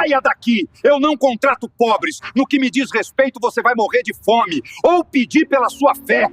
Saia daqui! Eu não contrato pobres! No que me diz respeito, você vai morrer de fome! Ou pedir pela sua fé!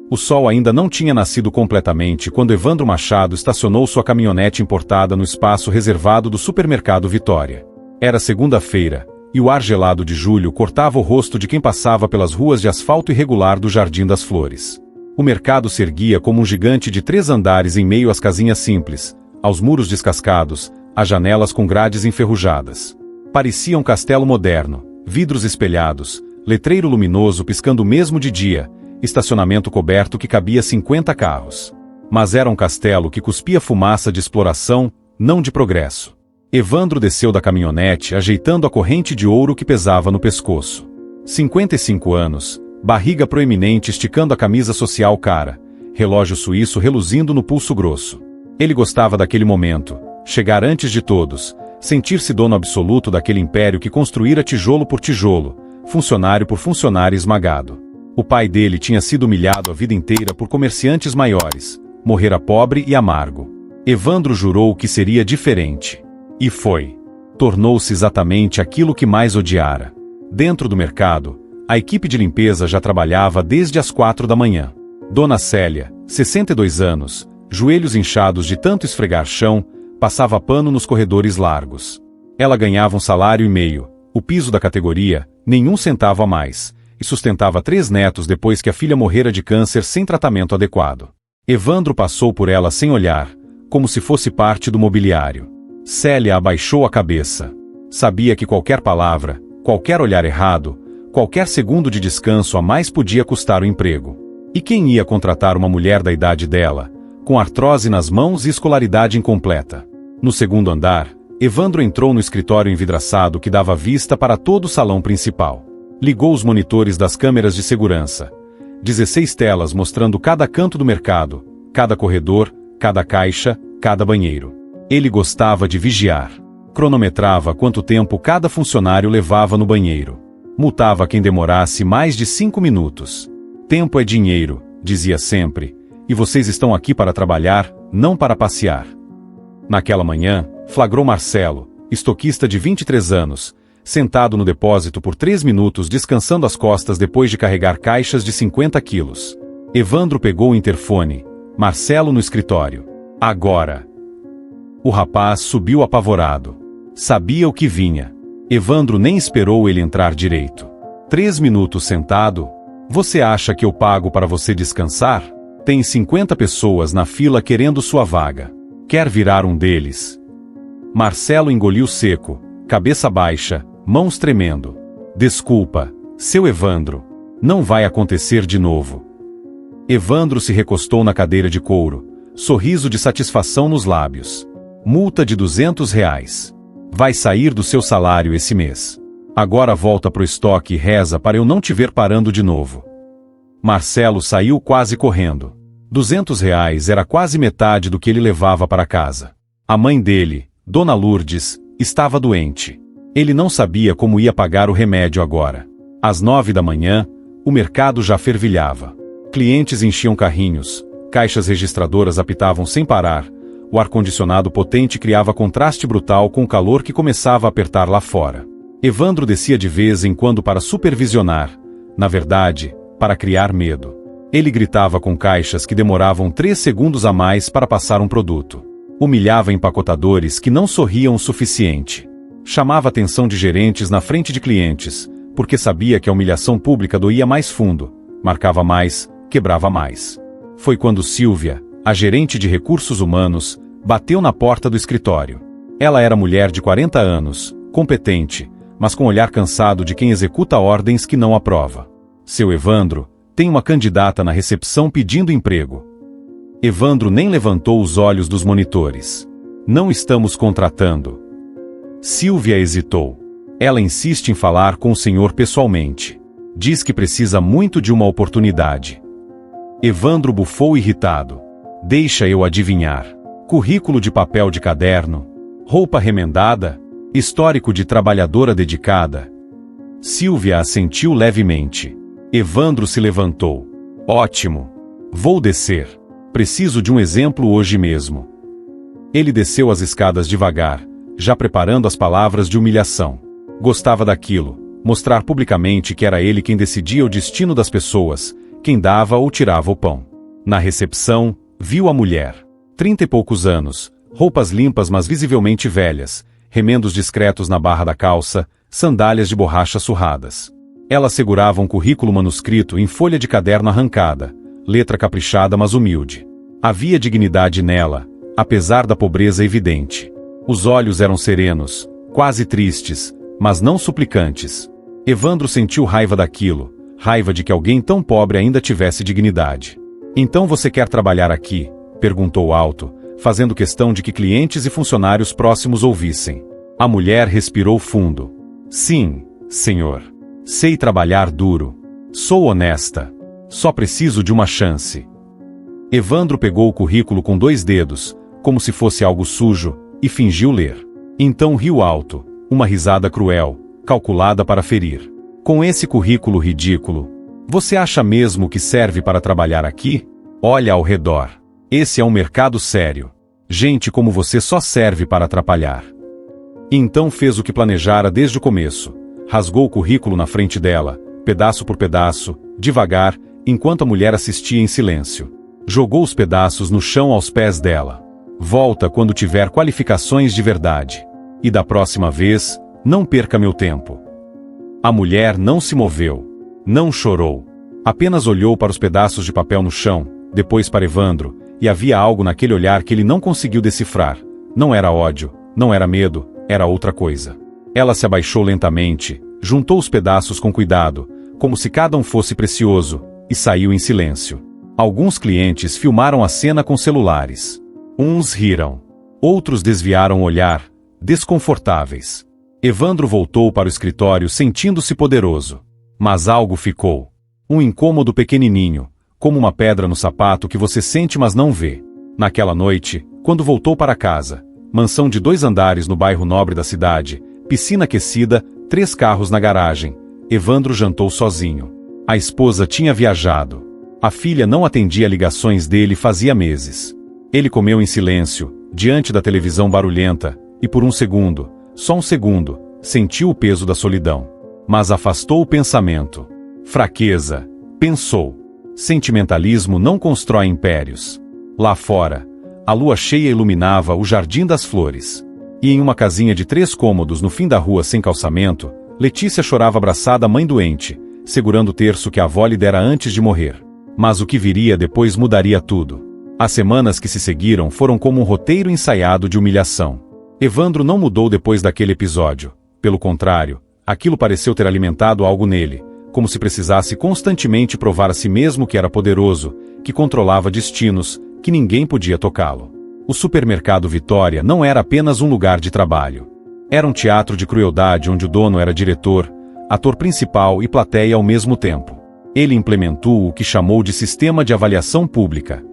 O sol ainda não tinha nascido completamente quando Evandro Machado estacionou sua caminhonete importada no espaço reservado do supermercado Vitória. Era segunda-feira, e o ar gelado de julho cortava o rosto de quem passava pelas ruas de asfalto irregular do Jardim das Flores. O mercado se erguia como um gigante de 3 andares em meio às casinhas simples, aos muros descascados, às janelas com grades enferrujadas. Parecia um castelo moderno, vidros espelhados, letreiro luminoso piscando mesmo de dia, estacionamento coberto que cabia 50 carros. Mas era um castelo que cuspia fumaça de exploração, não de progresso. Evandro desceu da caminhonete ajeitando a corrente de ouro que pesava no pescoço. 55 anos, barriga proeminente esticando a camisa social cara, relógio suíço reluzindo no pulso grosso. Ele gostava daquele momento, chegar antes de todos, sentir-se dono absoluto daquele império que construíra tijolo por tijolo, funcionário por funcionário esmagado. O pai dele tinha sido humilhado a vida inteira por comerciantes maiores, morrera pobre e amargo. Evandro jurou que seria diferente. E foi. Tornou-se exatamente aquilo que mais odiara. Dentro do mercado, a equipe de limpeza já trabalhava desde as 4 da manhã. Dona Célia, 62 anos, joelhos inchados de tanto esfregar chão, passava pano nos corredores largos. Ela ganhava 1,5 salários, o piso da categoria, nenhum centavo a mais, e sustentava 3 netos depois que a filha morrera de câncer sem tratamento adequado. Evandro passou por ela sem olhar, como se fosse parte do mobiliário. Célia abaixou a cabeça. Sabia que qualquer palavra, qualquer olhar errado, qualquer segundo de descanso a mais podia custar o emprego. E quem ia contratar uma mulher da idade dela, com artrose nas mãos e escolaridade incompleta? No segundo andar, Evandro entrou no escritório envidraçado que dava vista para todo o salão principal. Ligou os monitores das câmeras de segurança. 16 telas mostrando cada canto do mercado, cada corredor, cada caixa, cada banheiro. Ele gostava de vigiar. Cronometrava quanto tempo cada funcionário levava no banheiro. Multava quem demorasse mais de 5 minutos. Tempo é dinheiro, dizia sempre, e vocês estão aqui para trabalhar, não para passear. Naquela manhã, flagrou Marcelo, estoquista de 23 anos, sentado no depósito por 3 minutos descansando as costas depois de carregar caixas de 50 quilos. Evandro pegou o interfone. Marcelo no escritório. Agora. O rapaz subiu apavorado. Sabia o que vinha. Evandro nem esperou ele entrar direito. 3 minutos sentado? Você acha que eu pago para você descansar? Tem 50 pessoas na fila querendo sua vaga. Quer virar um deles? Marcelo engoliu seco, cabeça baixa, mãos tremendo. Desculpa, seu Evandro. Não vai acontecer de novo. Evandro se recostou na cadeira de couro, sorriso de satisfação nos lábios. Multa de R$ 200. Vai sair do seu salário esse mês. Agora volta pro estoque e reza para eu não te ver parando de novo. Marcelo saiu quase correndo. R$ 200 era quase metade do que ele levava para casa. A mãe dele, Dona Lourdes, estava doente. Ele não sabia como ia pagar o remédio agora. Às 9 da manhã, o mercado já fervilhava. Clientes enchiam carrinhos, caixas registradoras apitavam sem parar, o ar-condicionado potente criava contraste brutal com o calor que começava a apertar lá fora. Evandro descia de vez em quando para supervisionar, na verdade, para criar medo. Ele gritava com caixas que demoravam 3 segundos a mais para passar um produto. Humilhava empacotadores que não sorriam o suficiente. Chamava a atenção de gerentes na frente de clientes, porque sabia que a humilhação pública doía mais fundo, marcava mais, quebrava mais. Foi quando Silvia, a gerente de recursos humanos, bateu na porta do escritório. Ela era mulher de 40 anos, competente, mas com olhar cansado de quem executa ordens que não aprova. Seu Evandro, tem uma candidata na recepção pedindo emprego. Evandro nem levantou os olhos dos monitores. Não estamos contratando. Silvia hesitou. Ela insiste em falar com o senhor pessoalmente. Diz que precisa muito de uma oportunidade. Evandro bufou irritado. Deixa eu adivinhar. Currículo de papel de caderno? Roupa remendada? Histórico de trabalhadora dedicada? Silvia assentiu levemente. Evandro se levantou. Ótimo. Vou descer. Preciso de um exemplo hoje mesmo. Ele desceu as escadas devagar, já preparando as palavras de humilhação. Gostava daquilo, mostrar publicamente que era ele quem decidia o destino das pessoas, quem dava ou tirava o pão. Na recepção, viu a mulher. 30 e poucos anos, roupas limpas mas visivelmente velhas, remendos discretos na barra da calça, sandálias de borracha surradas. Ela segurava um currículo manuscrito em folha de caderno arrancada, letra caprichada mas humilde. Havia dignidade nela, apesar da pobreza evidente. Os olhos eram serenos, quase tristes, mas não suplicantes. Evandro sentiu raiva daquilo, raiva de que alguém tão pobre ainda tivesse dignidade. "Então você quer trabalhar aqui?", perguntou alto, fazendo questão de que clientes e funcionários próximos ouvissem. A mulher respirou fundo. "Sim, senhor. Sei trabalhar duro. Sou honesta. Só preciso de uma chance." Evandro pegou o currículo com 2 dedos, como se fosse algo sujo, e fingiu ler. Então riu alto, uma risada cruel, calculada para ferir. "Com esse currículo ridículo, você acha mesmo que serve para trabalhar aqui? Olha ao redor. Esse é um mercado sério. Gente como você só serve para atrapalhar." Então fez o que planejara desde o começo. Rasgou o currículo na frente dela, pedaço por pedaço, devagar, enquanto a mulher assistia em silêncio. Jogou os pedaços no chão aos pés dela. "Volta quando tiver qualificações de verdade. E da próxima vez, não perca meu tempo." A mulher não se moveu. Não chorou. Apenas olhou para os pedaços de papel no chão, depois para Evandro, e havia algo naquele olhar que ele não conseguiu decifrar. Não era ódio, não era medo, era outra coisa. Ela se abaixou lentamente, juntou os pedaços com cuidado, como se cada um fosse precioso, e saiu em silêncio. Alguns clientes filmaram a cena com celulares. Uns riram. Outros desviaram o olhar, desconfortáveis. Evandro voltou para o escritório sentindo-se poderoso. Mas algo ficou. Um incômodo pequenininho, como uma pedra no sapato que você sente mas não vê. Naquela noite, quando voltou para casa, mansão de 2 andares no bairro nobre da cidade, piscina aquecida, 3 carros na garagem, Evandro jantou sozinho. A esposa tinha viajado. A filha não atendia ligações dele fazia meses. Ele comeu em silêncio, diante da televisão barulhenta, e por um segundo, só um segundo, sentiu o peso da solidão. Mas afastou o pensamento. Fraqueza, pensou. Sentimentalismo não constrói impérios. Lá fora, a lua cheia iluminava o Jardim das Flores. E em uma casinha de 3 cômodos no fim da rua sem calçamento, Letícia chorava abraçada à mãe doente, segurando o terço que a avó lhe dera antes de morrer. Mas o que viria depois mudaria tudo. As semanas que se seguiram foram como um roteiro ensaiado de humilhação. Evandro não mudou depois daquele episódio. Pelo contrário, aquilo pareceu ter alimentado algo nele, como se precisasse constantemente provar a si mesmo que era poderoso, que controlava destinos, que ninguém podia tocá-lo. O supermercado Vitória não era apenas um lugar de trabalho. Era um teatro de crueldade onde o dono era diretor, ator principal e plateia ao mesmo tempo. Ele implementou o que chamou de sistema de avaliação pública.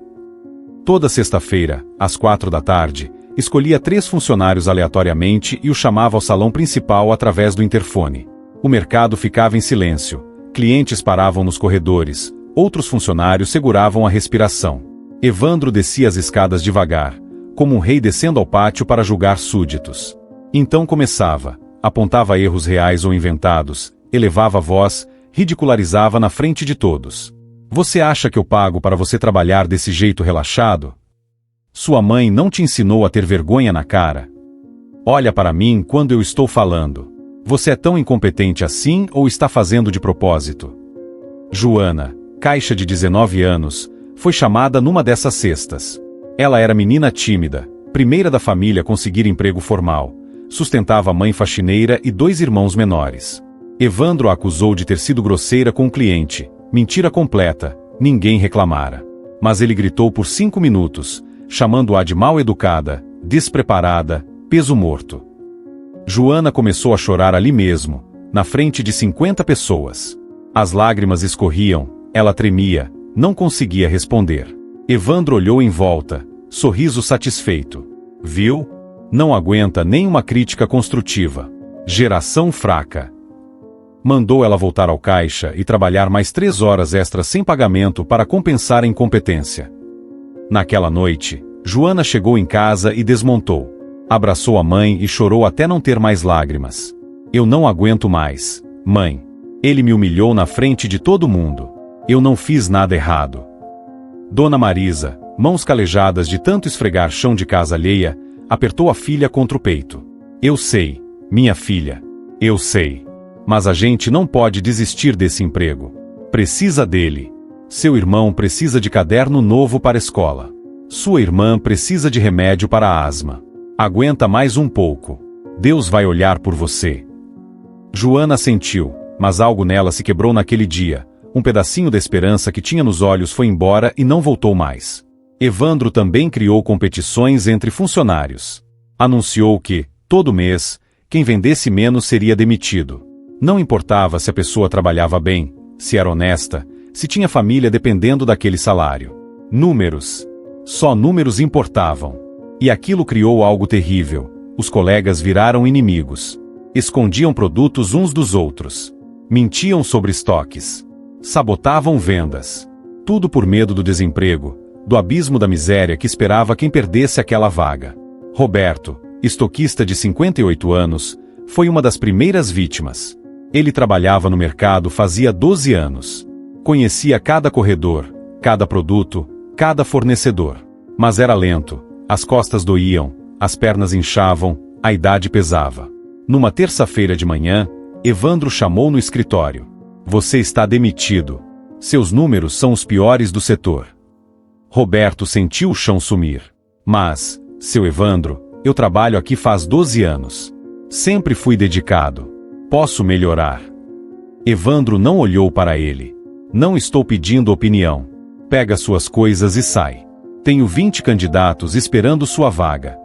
Toda sexta-feira, às 4 da tarde, escolhia 3 funcionários aleatoriamente e os chamava ao salão principal através do interfone. O mercado ficava em silêncio. Clientes paravam nos corredores. Outros funcionários seguravam a respiração. Evandro descia as escadas devagar, como um rei descendo ao pátio para julgar súditos. Então começava, apontava erros reais ou inventados, elevava a voz, ridicularizava na frente de todos. "Você acha que eu pago para você trabalhar desse jeito relaxado? Sua mãe não te ensinou a ter vergonha na cara? Olha para mim quando eu estou falando. Você é tão incompetente assim ou está fazendo de propósito?" Joana, caixa de 19 anos, foi chamada numa dessas sextas. Ela era menina tímida, primeira da família a conseguir emprego formal, sustentava a mãe faxineira e 2 irmãos menores. Evandro a acusou de ter sido grosseira com o cliente, mentira completa, ninguém reclamara. Mas ele gritou por 5 minutos, chamando-a de mal educada, despreparada, peso morto. Joana começou a chorar ali mesmo, na frente de 50 pessoas. As lágrimas escorriam, ela tremia, não conseguia responder. Evandro olhou em volta, sorriso satisfeito. Viu? Não aguenta nem uma crítica construtiva. Geração fraca. Mandou ela voltar ao caixa e trabalhar mais 3 horas extras sem pagamento para compensar a incompetência. Naquela noite, Joana chegou em casa e desmontou. Abraçou a mãe e chorou até não ter mais lágrimas. Eu não aguento mais, mãe. Ele me humilhou na frente de todo mundo. Eu não fiz nada errado. Dona Marisa, mãos calejadas de tanto esfregar chão de casa alheia, apertou a filha contra o peito. Eu sei, minha filha. Eu sei. Mas a gente não pode desistir desse emprego. Precisa dele. Seu irmão precisa de caderno novo para a escola. Sua irmã precisa de remédio para a asma. Aguenta mais um pouco. Deus vai olhar por você. Joana sentiu, mas algo nela se quebrou naquele dia. Um pedacinho da esperança que tinha nos olhos foi embora e não voltou mais. Evandro também criou competições entre funcionários. Anunciou que, todo mês, quem vendesse menos seria demitido. Não importava se a pessoa trabalhava bem, se era honesta, se tinha família dependendo daquele salário. Números. Só números importavam. E aquilo criou algo terrível. Os colegas viraram inimigos. Escondiam produtos uns dos outros. Mentiam sobre estoques. Sabotavam vendas. Tudo por medo do desemprego, do abismo da miséria que esperava quem perdesse aquela vaga. Roberto, estoquista de 58 anos, foi uma das primeiras vítimas. Ele trabalhava no mercado fazia 12 anos. Conhecia cada corredor, cada produto, cada fornecedor. Mas era lento, as costas doíam, as pernas inchavam, a idade pesava. Numa terça-feira de manhã, Evandro chamou no escritório. Você está demitido. Seus números são os piores do setor. Roberto sentiu o chão sumir. Mas, seu Evandro, eu trabalho aqui faz 12 anos. Sempre fui dedicado. Posso melhorar. Evandro não olhou para ele. Não estou pedindo opinião. Pega suas coisas e sai. Tenho 20 candidatos esperando sua vaga.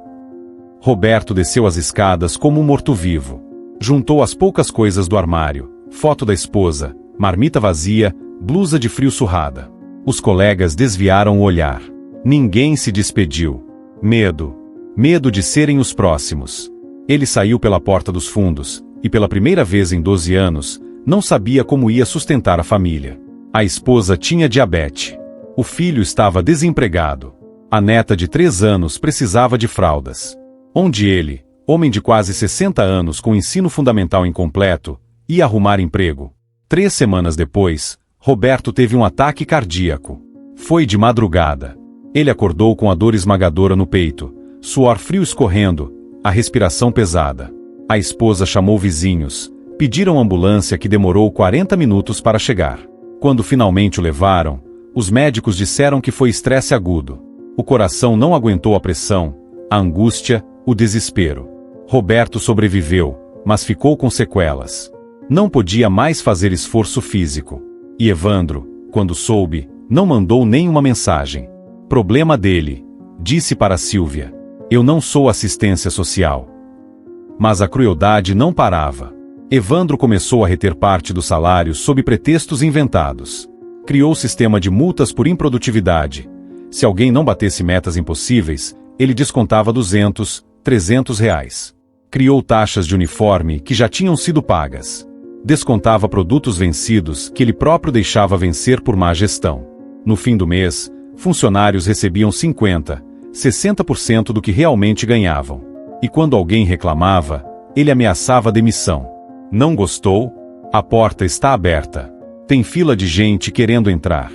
Roberto desceu as escadas como um morto-vivo. Juntou as poucas coisas do armário. Foto da esposa, marmita vazia, blusa de frio surrada. Os colegas desviaram o olhar. Ninguém se despediu. Medo. Medo de serem os próximos. Ele saiu pela porta dos fundos, e pela primeira vez em 12 anos, não sabia como ia sustentar a família. A esposa tinha diabetes. O filho estava desempregado. A neta de 3 anos precisava de fraldas. Onde ele, homem de quase 60 anos com ensino fundamental incompleto, ia arrumar emprego. 3 semanas depois, Roberto teve um ataque cardíaco. Foi de madrugada. Ele acordou com a dor esmagadora no peito, suor frio escorrendo, a respiração pesada. A esposa chamou vizinhos, pediram ambulância que demorou 40 minutos para chegar. Quando finalmente o levaram, os médicos disseram que foi estresse agudo. O coração não aguentou a pressão, a angústia, o desespero. Roberto sobreviveu, mas ficou com sequelas. Não podia mais fazer esforço físico. E Evandro, quando soube, não mandou nenhuma mensagem. Problema dele, disse para Silvia. Eu não sou assistência social. Mas a crueldade não parava. Evandro começou a reter parte do salário sob pretextos inventados. Criou sistema de multas por improdutividade. Se alguém não batesse metas impossíveis, ele descontava 200, 300 reais. Criou taxas de uniforme que já tinham sido pagas. Descontava produtos vencidos que ele próprio deixava vencer por má gestão. No fim do mês, funcionários recebiam 50, 60% do que realmente ganhavam. E quando alguém reclamava, ele ameaçava demissão. Não gostou? A porta está aberta. Tem fila de gente querendo entrar.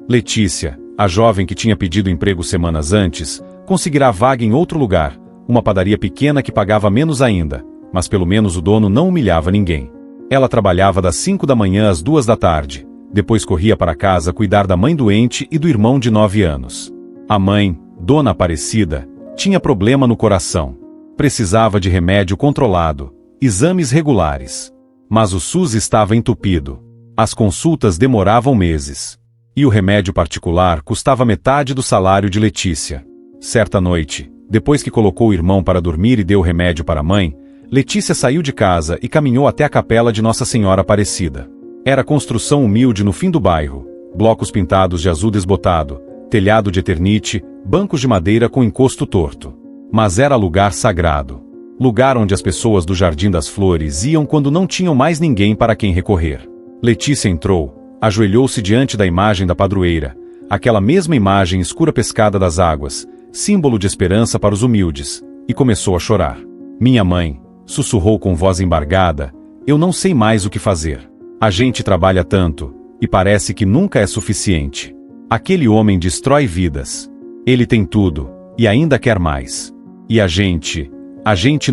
Letícia, a jovem que tinha pedido emprego semanas antes, conseguirá vaga em outro lugar, uma padaria pequena que pagava menos ainda, mas pelo menos o dono não humilhava ninguém. Ela trabalhava das 5 da manhã às 2 da tarde, depois corria para casa cuidar da mãe doente e do irmão de 9 anos. A mãe, Dona Aparecida, tinha problema no coração. Precisava de remédio controlado, exames regulares. Mas o SUS estava entupido. As consultas demoravam meses. E o remédio particular custava metade do salário de Letícia. Certa noite, depois que colocou o irmão para dormir e deu remédio para a mãe, Letícia saiu de casa e caminhou até a capela de Nossa Senhora Aparecida. Era construção humilde no fim do bairro, blocos pintados de azul desbotado, telhado de eternite, bancos de madeira com encosto torto. Mas era lugar sagrado. Lugar onde as pessoas do Jardim das Flores iam quando não tinham mais ninguém para quem recorrer. Letícia entrou, ajoelhou-se diante da imagem da padroeira, aquela mesma imagem escura pescada das águas, símbolo de esperança para os humildes, e começou a chorar. Minha mãe, sussurrou com voz embargada, eu não sei mais o que fazer. A gente trabalha tanto, e parece que nunca é suficiente. Aquele homem destrói vidas. Ele tem tudo, e ainda quer mais. E a gente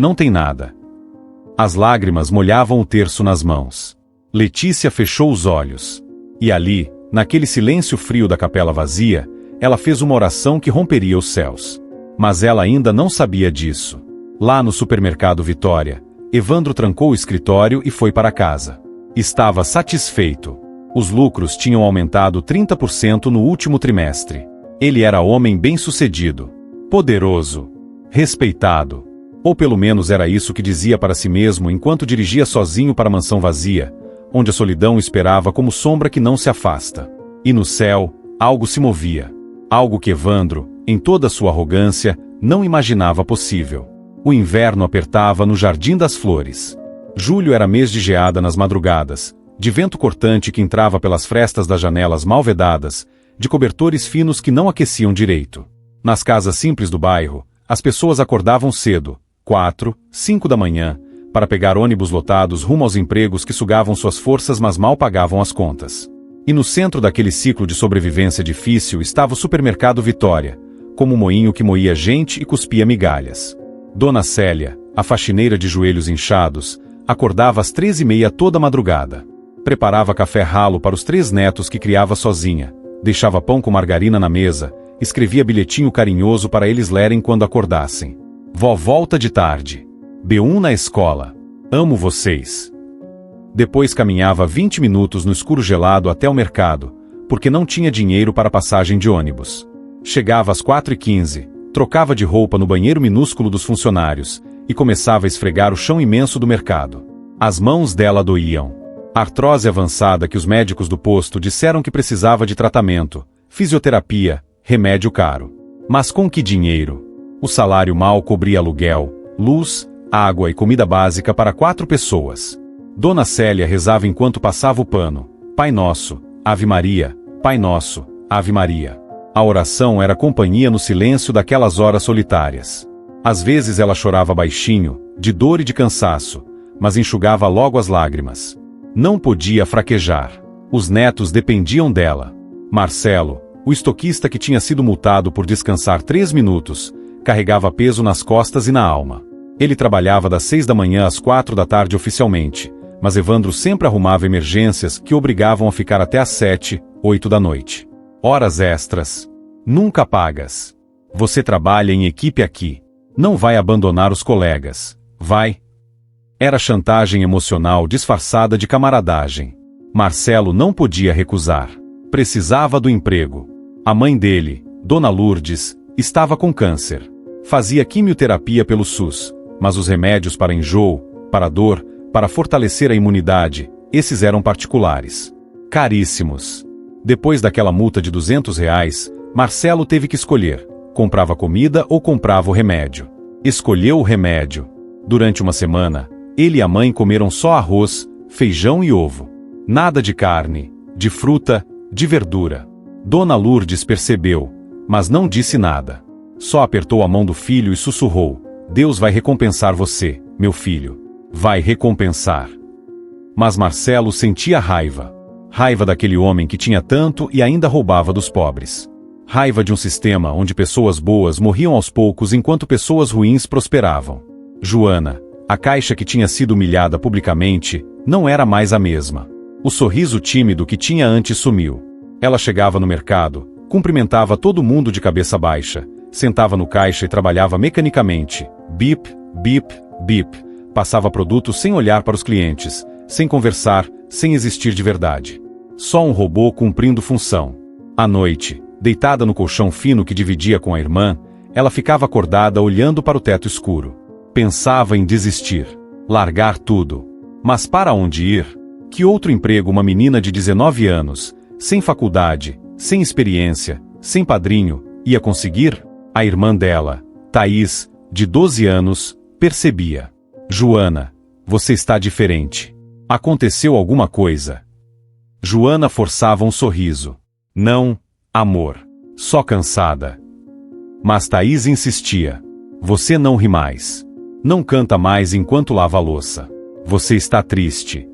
não tem nada. As lágrimas molhavam o terço nas mãos. Letícia fechou os olhos. E ali, naquele silêncio frio da capela vazia, ela fez uma oração que romperia os céus. Mas ela ainda não sabia disso. Lá no supermercado Vitória, Evandro trancou o escritório e foi para casa. Estava satisfeito. Os lucros tinham aumentado 30% no último trimestre. Ele era homem bem-sucedido, poderoso, respeitado. Ou pelo menos era isso que dizia para si mesmo enquanto dirigia sozinho para a mansão vazia, onde a solidão esperava como sombra que não se afasta. E no céu, algo se movia. Algo que Evandro, em toda sua arrogância, não imaginava possível. O inverno apertava no Jardim das Flores. Julho era mês de geada nas madrugadas, de vento cortante que entrava pelas frestas das janelas mal vedadas, de cobertores finos que não aqueciam direito. Nas casas simples do bairro, as pessoas acordavam cedo, 4, 5 da manhã, para pegar ônibus lotados rumo aos empregos que sugavam suas forças mas mal pagavam as contas. E no centro daquele ciclo de sobrevivência difícil estava o supermercado Vitória, como um moinho que moía gente e cuspia migalhas. Dona Célia, a faxineira de joelhos inchados, acordava às 3h30 toda madrugada. Preparava café ralo para os 3 netos que criava sozinha, deixava pão com margarina na mesa, escrevia bilhetinho carinhoso para eles lerem quando acordassem. Vó volta de tarde. B1 na escola. Amo vocês. Depois caminhava 20 minutos no escuro gelado até o mercado, porque não tinha dinheiro para passagem de ônibus. Chegava às 4h15, trocava de roupa no banheiro minúsculo dos funcionários e começava a esfregar o chão imenso do mercado. As mãos dela doíam. Artrose avançada que os médicos do posto disseram que precisava de tratamento, fisioterapia, remédio caro. Mas com que dinheiro? O salário mal cobria aluguel, luz, água e comida básica para 4 pessoas. Dona Célia rezava enquanto passava o pano. Pai Nosso, Ave Maria, Pai Nosso, Ave Maria. A oração era companhia no silêncio daquelas horas solitárias. Às vezes ela chorava baixinho, de dor e de cansaço, mas enxugava logo as lágrimas. Não podia fraquejar. Os netos dependiam dela. Marcelo, o estoquista que tinha sido multado por descansar 3 minutos, carregava peso nas costas e na alma. Ele trabalhava das 6 da manhã às 4 da tarde oficialmente, mas Evandro sempre arrumava emergências que obrigavam a ficar até às 7, 8 da noite. Horas extras. Nunca pagas. Você trabalha em equipe aqui. Não vai abandonar os colegas. Vai. Era chantagem emocional disfarçada de camaradagem. Marcelo não podia recusar. Precisava do emprego. A mãe dele, Dona Lourdes, estava com câncer. Fazia quimioterapia pelo SUS, mas os remédios para enjoo, para dor, para fortalecer a imunidade, esses eram particulares. Caríssimos. Depois daquela multa de R$ 200, Marcelo teve que escolher: comprava comida ou comprava o remédio. Escolheu o remédio. Durante uma semana, ele e a mãe comeram só arroz, feijão e ovo. Nada de carne, de fruta, de verdura. Dona Lourdes percebeu, mas não disse nada. Só apertou a mão do filho e sussurrou: Deus vai recompensar você, meu filho. Vai recompensar. Mas Marcelo sentia raiva. Raiva daquele homem que tinha tanto e ainda roubava dos pobres. Raiva de um sistema onde pessoas boas morriam aos poucos enquanto pessoas ruins prosperavam. Joana, a caixa que tinha sido humilhada publicamente, não era mais a mesma. O sorriso tímido que tinha antes sumiu. Ela chegava no mercado, cumprimentava todo mundo de cabeça baixa, sentava no caixa e trabalhava mecanicamente. Bip, bip, bip. Passava produtos sem olhar para os clientes, sem conversar, sem existir de verdade. Só um robô cumprindo função. À noite, deitada no colchão fino que dividia com a irmã, ela ficava acordada olhando para o teto escuro. Pensava em desistir, largar tudo. Mas para onde ir? Que outro emprego uma menina de 19 anos, sem faculdade, sem experiência, sem padrinho, ia conseguir? A irmã dela, Thaís, de 12 anos, percebia. Joana, você está diferente. Aconteceu alguma coisa. Joana forçava um sorriso. Não, amor. Só cansada. Mas Thaís insistia. Você não ri mais. Não canta mais enquanto lava a louça. Você está triste.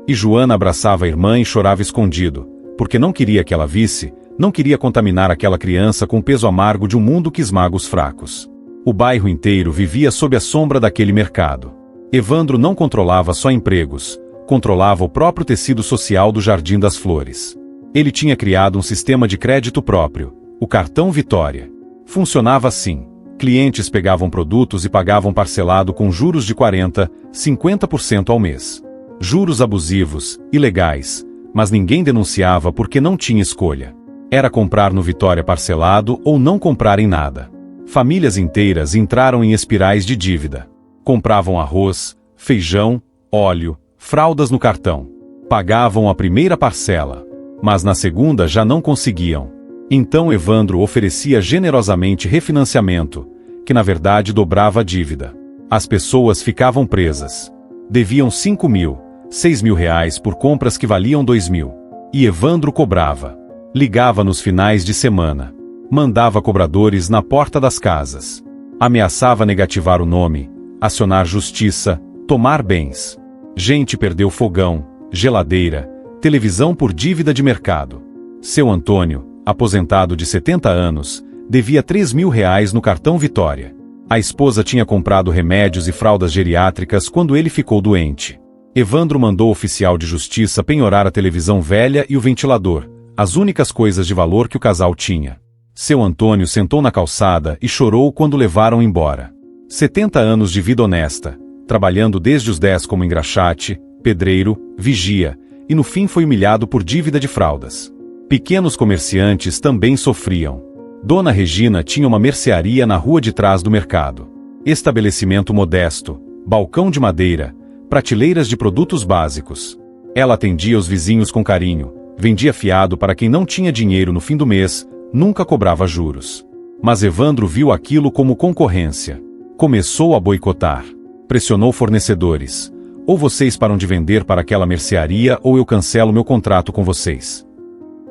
E Joana abraçava a irmã e chorava escondido, porque não queria que ela visse, não queria contaminar aquela criança com o peso amargo de um mundo que esmaga os fracos. O bairro inteiro vivia sob a sombra daquele mercado. Evandro não controlava só empregos, controlava o próprio tecido social do Jardim das Flores. Ele tinha criado um sistema de crédito próprio, o cartão Vitória. Funcionava assim: clientes pegavam produtos e pagavam parcelado com juros de 40%, 50% ao mês. Juros abusivos, ilegais, mas ninguém denunciava porque não tinha escolha. Era comprar no Vitória parcelado ou não comprar em nada. Famílias inteiras entraram em espirais de dívida. Compravam arroz, feijão, óleo, fraldas no cartão. Pagavam a primeira parcela, mas na segunda já não conseguiam. Então Evandro oferecia generosamente refinanciamento, que na verdade dobrava a dívida. As pessoas ficavam presas. Deviam 5 mil, 6 mil reais por compras que valiam 2 mil. E Evandro cobrava. Ligava nos finais de semana. Mandava cobradores na porta das casas. Ameaçava negativar o nome, acionar justiça, tomar bens. Gente perdeu fogão, geladeira, televisão por dívida de mercado. Seu Antônio, aposentado de 70 anos, devia 3 mil reais no cartão Vitória. A esposa tinha comprado remédios e fraldas geriátricas quando ele ficou doente. Evandro mandou o oficial de justiça penhorar a televisão velha e o ventilador, as únicas coisas de valor que o casal tinha. Seu Antônio sentou na calçada e chorou quando levaram embora. 70 anos de vida honesta, trabalhando desde os 10 como engraxate, pedreiro, vigia, e no fim foi humilhado por dívida de fraldas. Pequenos comerciantes também sofriam. Dona Regina tinha uma mercearia na rua de trás do mercado. Estabelecimento modesto, balcão de madeira, prateleiras de produtos básicos. Ela atendia os vizinhos com carinho, vendia fiado para quem não tinha dinheiro no fim do mês, nunca cobrava juros. Mas Evandro viu aquilo como concorrência. Começou a boicotar. Pressionou fornecedores. Ou vocês param de vender para aquela mercearia ou eu cancelo meu contrato com vocês.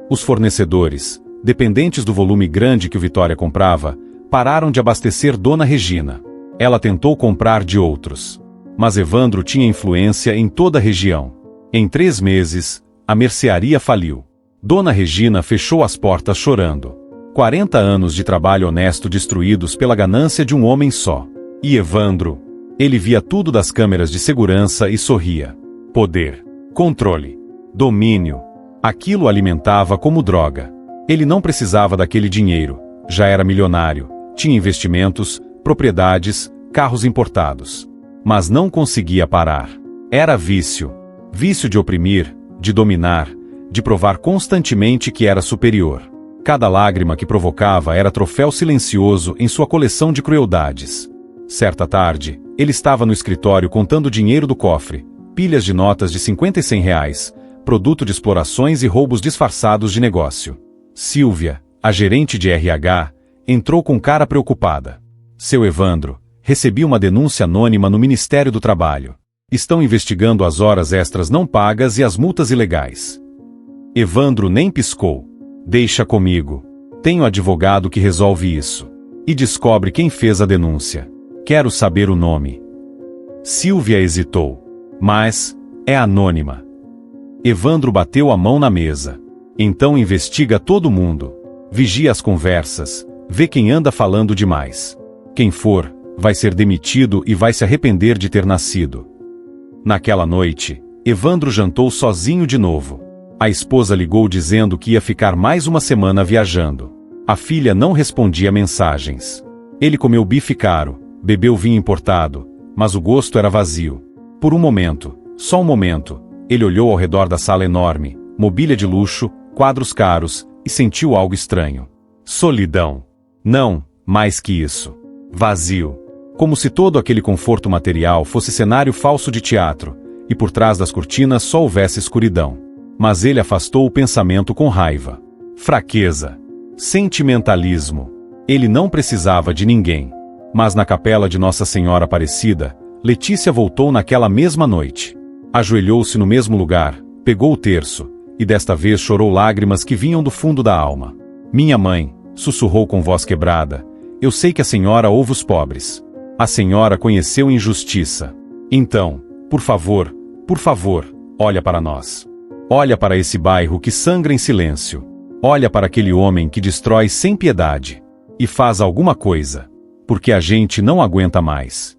Os fornecedores, dependentes do volume grande que o Vitória comprava, pararam de abastecer Dona Regina. Ela tentou comprar de outros. Mas Evandro tinha influência em toda a região. Em 3 meses, a mercearia faliu. Dona Regina fechou as portas chorando. 40 anos de trabalho honesto destruídos pela ganância de um homem só. E Evandro? Ele via tudo das câmeras de segurança e sorria. Poder, controle, domínio. Aquilo o alimentava como droga. Ele não precisava daquele dinheiro. Já era milionário. Tinha investimentos, propriedades, carros importados. Mas não conseguia parar. Era vício. Vício de oprimir, de dominar, de provar constantemente que era superior. Cada lágrima que provocava era troféu silencioso em sua coleção de crueldades. Certa tarde, ele estava no escritório contando dinheiro do cofre, pilhas de notas de 50 e 100 reais, produto de explorações e roubos disfarçados de negócio. Silvia, a gerente de RH, entrou com cara preocupada. Seu Evandro recebia uma denúncia anônima no Ministério do Trabalho. Estão investigando as horas extras não pagas e as multas ilegais. Evandro nem piscou. Deixa comigo. Tenho advogado que resolve isso. E descobre quem fez a denúncia. Quero saber o nome. Silvia hesitou. Mas é anônima. Evandro bateu a mão na mesa. Então investiga todo mundo. Vigia as conversas. Vê quem anda falando demais. Quem for, vai ser demitido e vai se arrepender de ter nascido. Naquela noite, Evandro jantou sozinho de novo. A esposa ligou dizendo que ia ficar mais uma semana viajando. A filha não respondia mensagens. Ele comeu bife caro, bebeu vinho importado, mas o gosto era vazio. Por um momento, só um momento, ele olhou ao redor da sala enorme, mobília de luxo, quadros caros, e sentiu algo estranho. Solidão. Não, mais que isso. Vazio. Como se todo aquele conforto material fosse cenário falso de teatro, e por trás das cortinas só houvesse escuridão. Mas ele afastou o pensamento com raiva. Fraqueza. Sentimentalismo. Ele não precisava de ninguém. Mas na capela de Nossa Senhora Aparecida, Letícia voltou naquela mesma noite. Ajoelhou-se no mesmo lugar, pegou o terço, e desta vez chorou lágrimas que vinham do fundo da alma. Minha mãe, sussurrou com voz quebrada, Eu sei que a senhora ouve os pobres. A senhora conheceu injustiça. Então, por favor, olha para nós. Olha para esse bairro que sangra em silêncio. Olha para aquele homem que destrói sem piedade. E faz alguma coisa. Porque a gente não aguenta mais.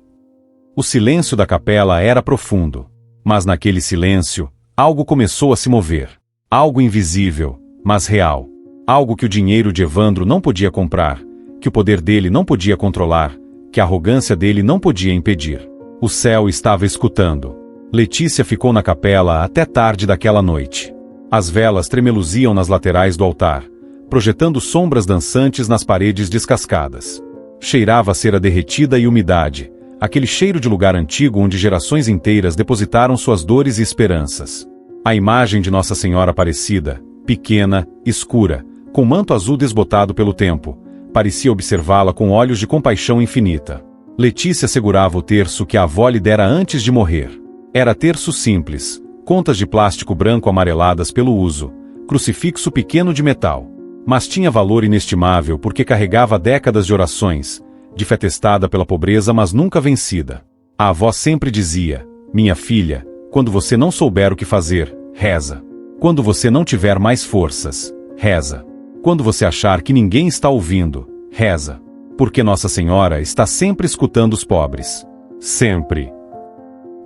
O silêncio da capela era profundo. Mas naquele silêncio, algo começou a se mover. Algo invisível, mas real. Algo que o dinheiro de Evandro não podia comprar, que o poder dele não podia controlar, que a arrogância dele não podia impedir. O céu estava escutando. Letícia ficou na capela até tarde daquela noite. As velas tremeluziam nas laterais do altar, projetando sombras dançantes nas paredes descascadas. Cheirava a cera derretida e umidade, aquele cheiro de lugar antigo onde gerações inteiras depositaram suas dores e esperanças. A imagem de Nossa Senhora Aparecida, pequena, escura, com manto azul desbotado pelo tempo, parecia observá-la com olhos de compaixão infinita. Letícia segurava o terço que a avó lhe dera antes de morrer. Era terço simples, contas de plástico branco amareladas pelo uso, crucifixo pequeno de metal. Mas tinha valor inestimável porque carregava décadas de orações, de fé testada pela pobreza mas nunca vencida. A avó sempre dizia: minha filha, quando você não souber o que fazer, reza. Quando você não tiver mais forças, reza. Quando você achar que ninguém está ouvindo, reza. Porque Nossa Senhora está sempre escutando os pobres. Sempre.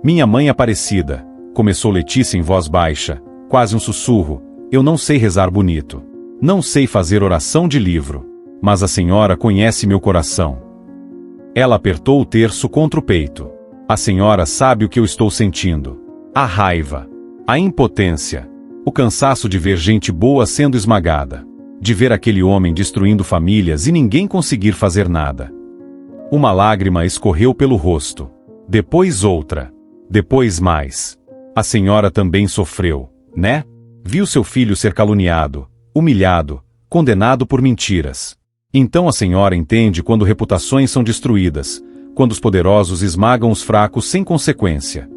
Minha mãe Aparecida, começou Letícia em voz baixa, quase um sussurro, eu não sei rezar bonito. Não sei fazer oração de livro. Mas a senhora conhece meu coração. Ela apertou o terço contra o peito. A senhora sabe o que eu estou sentindo. A raiva. A impotência. O cansaço de ver gente boa sendo esmagada. De ver aquele homem destruindo famílias e ninguém conseguir fazer nada. Uma lágrima escorreu pelo rosto. Depois outra. Depois mais. A senhora também sofreu, né? Viu seu filho ser caluniado, humilhado, condenado por mentiras. Então a senhora entende quando reputações são destruídas, quando os poderosos esmagam os fracos sem consequência.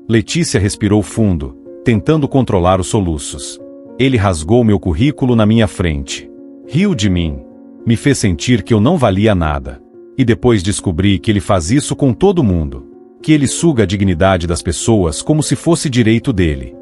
Letícia respirou fundo, tentando controlar os soluços. Ele rasgou meu currículo na minha frente. Riu de mim. Me fez sentir que eu não valia nada. E depois descobri que ele faz isso com todo mundo. Que ele suga a dignidade das pessoas como se fosse direito dele.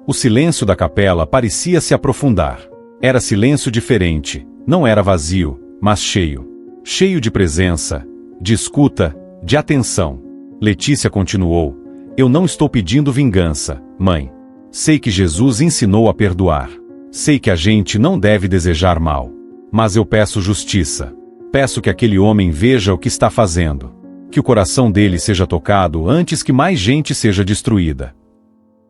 O silêncio da capela parecia se aprofundar. Era silêncio diferente, não era vazio, mas cheio. Cheio de presença, de escuta, de atenção. Letícia continuou: eu não estou pedindo vingança, mãe. Sei que Jesus ensinou a perdoar. Sei que a gente não deve desejar mal. Mas eu peço justiça. Peço que aquele homem veja o que está fazendo. Que o coração dele seja tocado antes que mais gente seja destruída.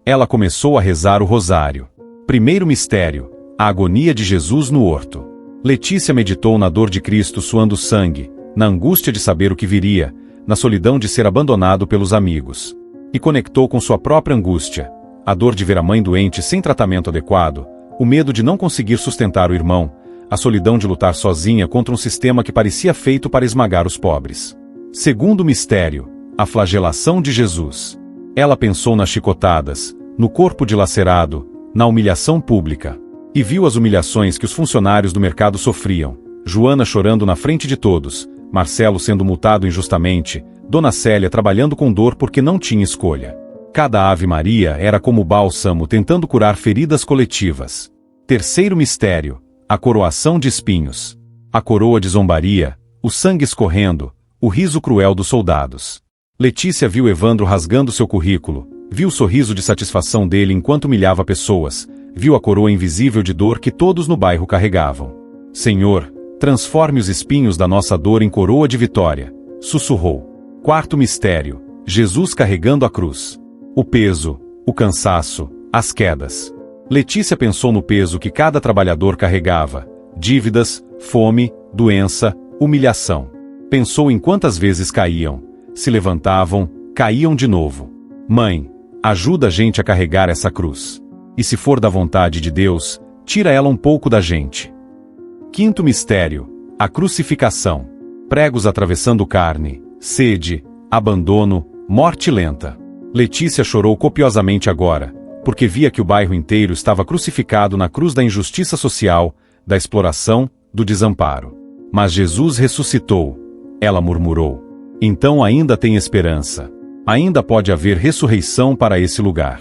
Ela começou a rezar o rosário. Primeiro mistério, a agonia de Jesus no horto. Letícia meditou na dor de Cristo suando sangue, na angústia de saber o que viria, na solidão de ser abandonado pelos amigos. E conectou com sua própria angústia, a dor de ver a mãe doente sem tratamento adequado, o medo de não conseguir sustentar o irmão, a solidão de lutar sozinha contra um sistema que parecia feito para esmagar os pobres. Segundo mistério, a flagelação de Jesus. Ela pensou nas chicotadas, no corpo dilacerado, na humilhação pública. E viu as humilhações que os funcionários do mercado sofriam. Joana chorando na frente de todos, Marcelo sendo multado injustamente, Dona Célia trabalhando com dor porque não tinha escolha. Cada Ave Maria era como bálsamo tentando curar feridas coletivas. Terceiro mistério, a coroação de espinhos. A coroa de zombaria, o sangue escorrendo, o riso cruel dos soldados. Letícia viu Evandro rasgando seu currículo, viu o sorriso de satisfação dele enquanto humilhava pessoas, viu a coroa invisível de dor que todos no bairro carregavam. Senhor, transforme os espinhos da nossa dor em coroa de vitória, sussurrou. Quarto mistério, Jesus carregando a cruz. O peso, o cansaço, as quedas. Letícia pensou no peso que cada trabalhador carregava, dívidas, fome, doença, humilhação. Pensou em quantas vezes caíam, se levantavam, caíam de novo. Mãe, ajuda a gente a carregar essa cruz. E se for da vontade de Deus, tira ela um pouco da gente. Quinto mistério, a crucificação. Pregos atravessando carne, sede, abandono, morte lenta. Letícia chorou copiosamente agora, porque via que o bairro inteiro estava crucificado na cruz da injustiça social, da exploração, do desamparo. Mas Jesus ressuscitou. Ela murmurou. Então ainda tem esperança. Ainda pode haver ressurreição para esse lugar.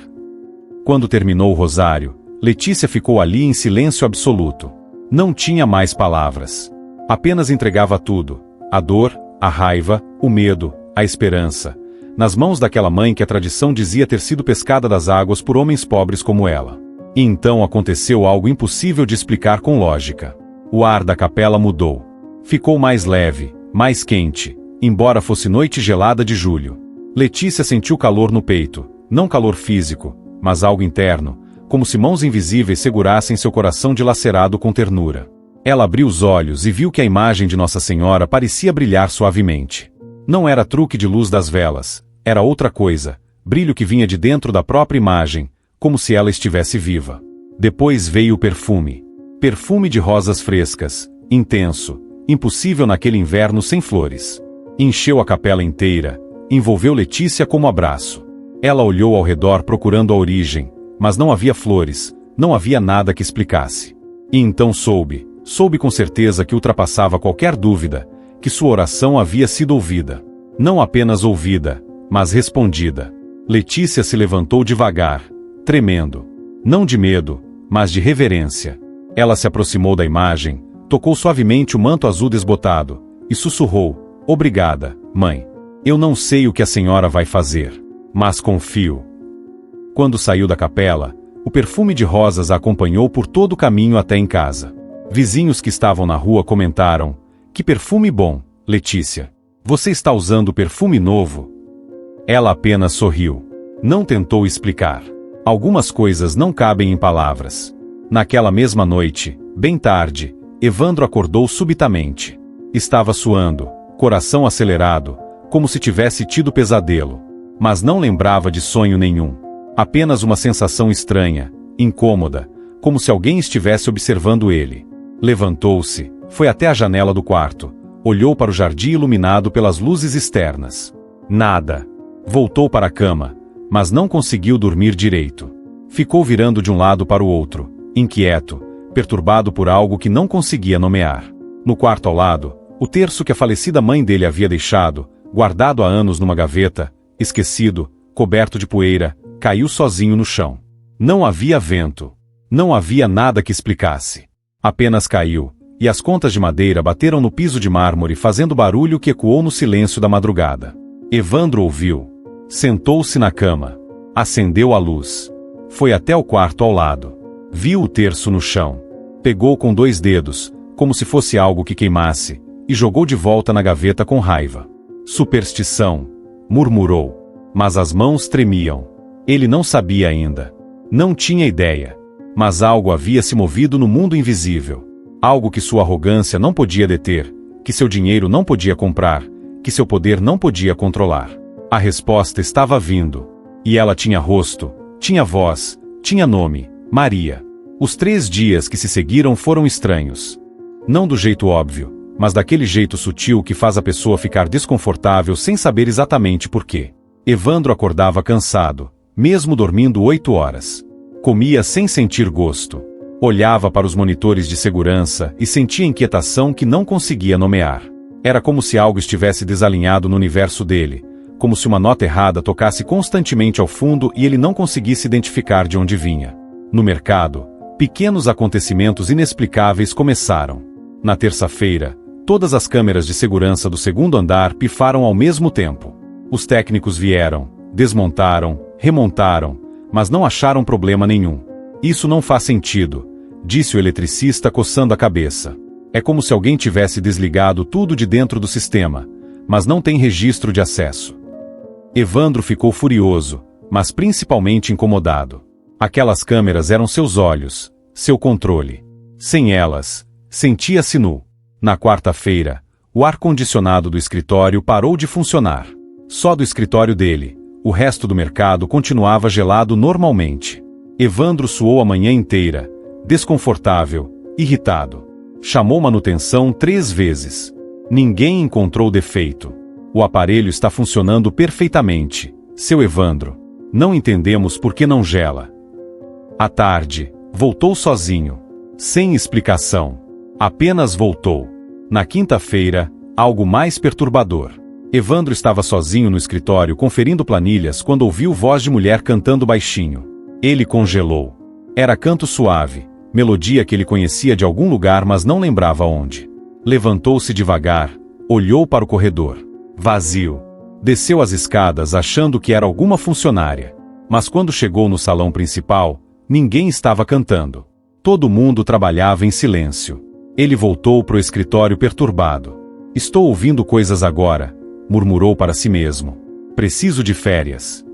Quando terminou o rosário, Letícia ficou ali em silêncio absoluto. Não tinha mais palavras. Apenas entregava tudo: a dor, a raiva, o medo, a esperança, nas mãos daquela mãe que a tradição dizia ter sido pescada das águas por homens pobres como ela. E então aconteceu algo impossível de explicar com lógica. O ar da capela mudou. Ficou mais leve, mais quente, embora fosse noite gelada de julho. Letícia sentiu calor no peito, não calor físico, mas algo interno, como se mãos invisíveis segurassem seu coração dilacerado com ternura. Ela abriu os olhos e viu que a imagem de Nossa Senhora parecia brilhar suavemente. Não era truque de luz das velas, era outra coisa, brilho que vinha de dentro da própria imagem, como se ela estivesse viva. Depois veio o perfume. Perfume de rosas frescas, intenso, impossível naquele inverno sem flores. Encheu a capela inteira, envolveu Letícia como abraço. Ela olhou ao redor procurando a origem, mas não havia flores, não havia nada que explicasse. E então soube com certeza que ultrapassava qualquer dúvida, que sua oração havia sido ouvida. Não apenas ouvida, mas respondida. Letícia se levantou devagar, tremendo. Não de medo, mas de reverência. Ela se aproximou da imagem, tocou suavemente o manto azul desbotado, e sussurrou: "Obrigada, mãe. Eu não sei o que a senhora vai fazer, mas confio." Quando saiu da capela, o perfume de rosas a acompanhou por todo o caminho até em casa. Vizinhos que estavam na rua comentaram: "Que perfume bom, Letícia. Você está usando perfume novo?" Ela apenas sorriu. Não tentou explicar. Algumas coisas não cabem em palavras. Naquela mesma noite, bem tarde, Evandro acordou subitamente. Estava suando, coração acelerado, como se tivesse tido pesadelo. Mas não lembrava de sonho nenhum. Apenas uma sensação estranha, incômoda, como se alguém estivesse observando ele. Levantou-se, foi até a janela do quarto, olhou para o jardim iluminado pelas luzes externas. Nada. Voltou para a cama, mas não conseguiu dormir direito. Ficou virando de um lado para o outro, inquieto, perturbado por algo que não conseguia nomear. No quarto ao lado, o terço que a falecida mãe dele havia deixado, guardado há anos numa gaveta, esquecido, coberto de poeira, caiu sozinho no chão. Não havia vento. Não havia nada que explicasse. Apenas caiu, e as contas de madeira bateram no piso de mármore fazendo barulho que ecoou no silêncio da madrugada. Evandro ouviu. Sentou-se na cama. Acendeu a luz. Foi até o quarto ao lado. Viu o terço no chão. Pegou com 2 dedos, como se fosse algo que queimasse, e jogou de volta na gaveta com raiva. Superstição, murmurou. Mas as mãos tremiam. Ele não sabia ainda. Não tinha ideia. Mas algo havia se movido no mundo invisível. Algo que sua arrogância não podia deter, que seu dinheiro não podia comprar, que seu poder não podia controlar. A resposta estava vindo. E ela tinha rosto, tinha voz, tinha nome: Maria. Os 3 dias que se seguiram foram estranhos. Não do jeito óbvio, mas daquele jeito sutil que faz a pessoa ficar desconfortável sem saber exatamente por quê. Evandro acordava cansado, mesmo dormindo 8 horas. Comia sem sentir gosto. Olhava para os monitores de segurança e sentia inquietação que não conseguia nomear. Era como se algo estivesse desalinhado no universo dele, como se uma nota errada tocasse constantemente ao fundo e ele não conseguisse identificar de onde vinha. No mercado, pequenos acontecimentos inexplicáveis começaram. Na terça-feira, todas as câmeras de segurança do 2º andar pifaram ao mesmo tempo. Os técnicos vieram, desmontaram, remontaram, mas não acharam problema nenhum. "Isso não faz sentido", disse o eletricista coçando a cabeça. "É como se alguém tivesse desligado tudo de dentro do sistema, mas não tem registro de acesso." Evandro ficou furioso, mas principalmente incomodado. Aquelas câmeras eram seus olhos, seu controle. Sem elas, sentia-se nu. Na quarta-feira, o ar-condicionado do escritório parou de funcionar. Só do escritório dele. O resto do mercado continuava gelado normalmente. Evandro suou a manhã inteira, desconfortável, irritado. Chamou manutenção 3 vezes. Ninguém encontrou defeito. O aparelho está funcionando perfeitamente, seu Evandro. Não entendemos por que não gela. À tarde, voltou sozinho. Sem explicação. Apenas voltou. Na quinta-feira, algo mais perturbador. Evandro estava sozinho no escritório conferindo planilhas quando ouviu voz de mulher cantando baixinho. Ele congelou. Era canto suave, melodia que ele conhecia de algum lugar mas não lembrava onde. Levantou-se devagar, olhou para o corredor. Vazio. Desceu as escadas achando que era alguma funcionária. Mas quando chegou no salão principal, ninguém estava cantando. Todo mundo trabalhava em silêncio. Ele voltou para o escritório perturbado. Estou ouvindo coisas agora, murmurou para si mesmo. Preciso de férias.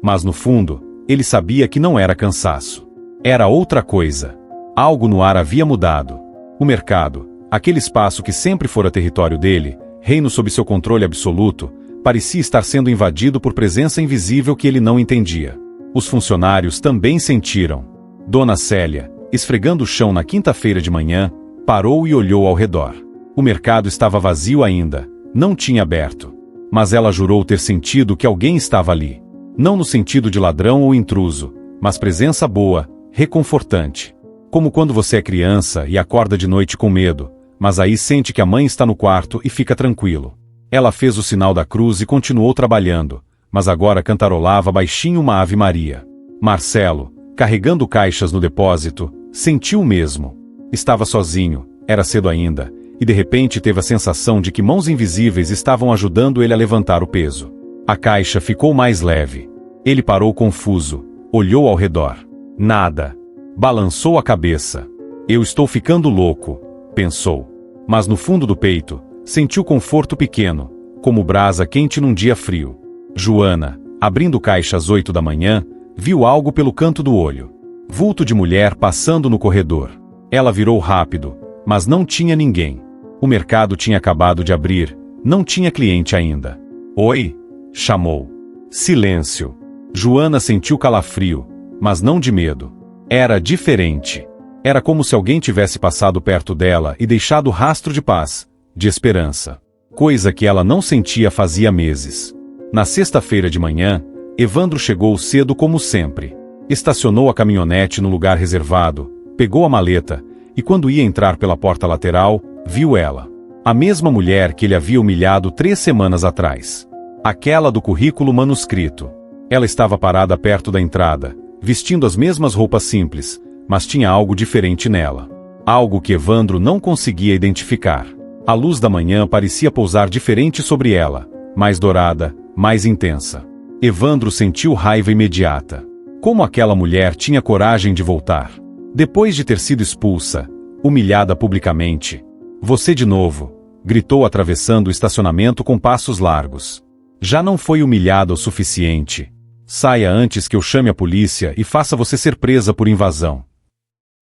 Mas no fundo, ele sabia que não era cansaço. Era outra coisa. Algo no ar havia mudado. O mercado, aquele espaço que sempre fora território dele, reino sob seu controle absoluto, parecia estar sendo invadido por presença invisível que ele não entendia. Os funcionários também sentiram. Dona Célia, esfregando o chão na quinta-feira de manhã, parou e olhou ao redor. O mercado estava vazio ainda, não tinha aberto. Mas ela jurou ter sentido que alguém estava ali. Não no sentido de ladrão ou intruso, mas presença boa, reconfortante. Como quando você é criança e acorda de noite com medo, mas aí sente que a mãe está no quarto e fica tranquilo. Ela fez o sinal da cruz e continuou trabalhando, mas agora cantarolava baixinho uma Ave Maria. Marcelo, carregando caixas no depósito, sentiu o mesmo. Estava sozinho, era cedo ainda, e de repente teve a sensação de que mãos invisíveis estavam ajudando ele a levantar o peso. A caixa ficou mais leve. Ele parou confuso, olhou ao redor. Nada. Balançou a cabeça. Eu estou ficando louco, pensou. Mas no fundo do peito, sentiu conforto pequeno, como brasa quente num dia frio. Joana, abrindo caixa às 8 da manhã, viu algo pelo canto do olho. Vulto de mulher passando no corredor. Ela virou rápido, mas não tinha ninguém. O mercado tinha acabado de abrir, não tinha cliente ainda. Oi? Chamou. Silêncio. Joana sentiu calafrio, mas não de medo. Era diferente. Era como se alguém tivesse passado perto dela e deixado rastro de paz, de esperança. Coisa que ela não sentia fazia meses. Na sexta-feira de manhã, Evandro chegou cedo como sempre. Estacionou a caminhonete no lugar reservado, pegou a maleta, e quando ia entrar pela porta lateral, viu ela. A mesma mulher que ele havia humilhado 3 semanas atrás. Aquela do currículo manuscrito. Ela estava parada perto da entrada, vestindo as mesmas roupas simples, mas tinha algo diferente nela. Algo que Evandro não conseguia identificar. A luz da manhã parecia pousar diferente sobre ela, mais dourada, mais intensa. Evandro sentiu raiva imediata. Como aquela mulher tinha coragem de voltar? Depois de ter sido expulsa, humilhada publicamente. Você de novo, gritou atravessando o estacionamento com passos largos. Já não foi humilhada o suficiente. Saia antes que eu chame a polícia e faça você ser presa por invasão.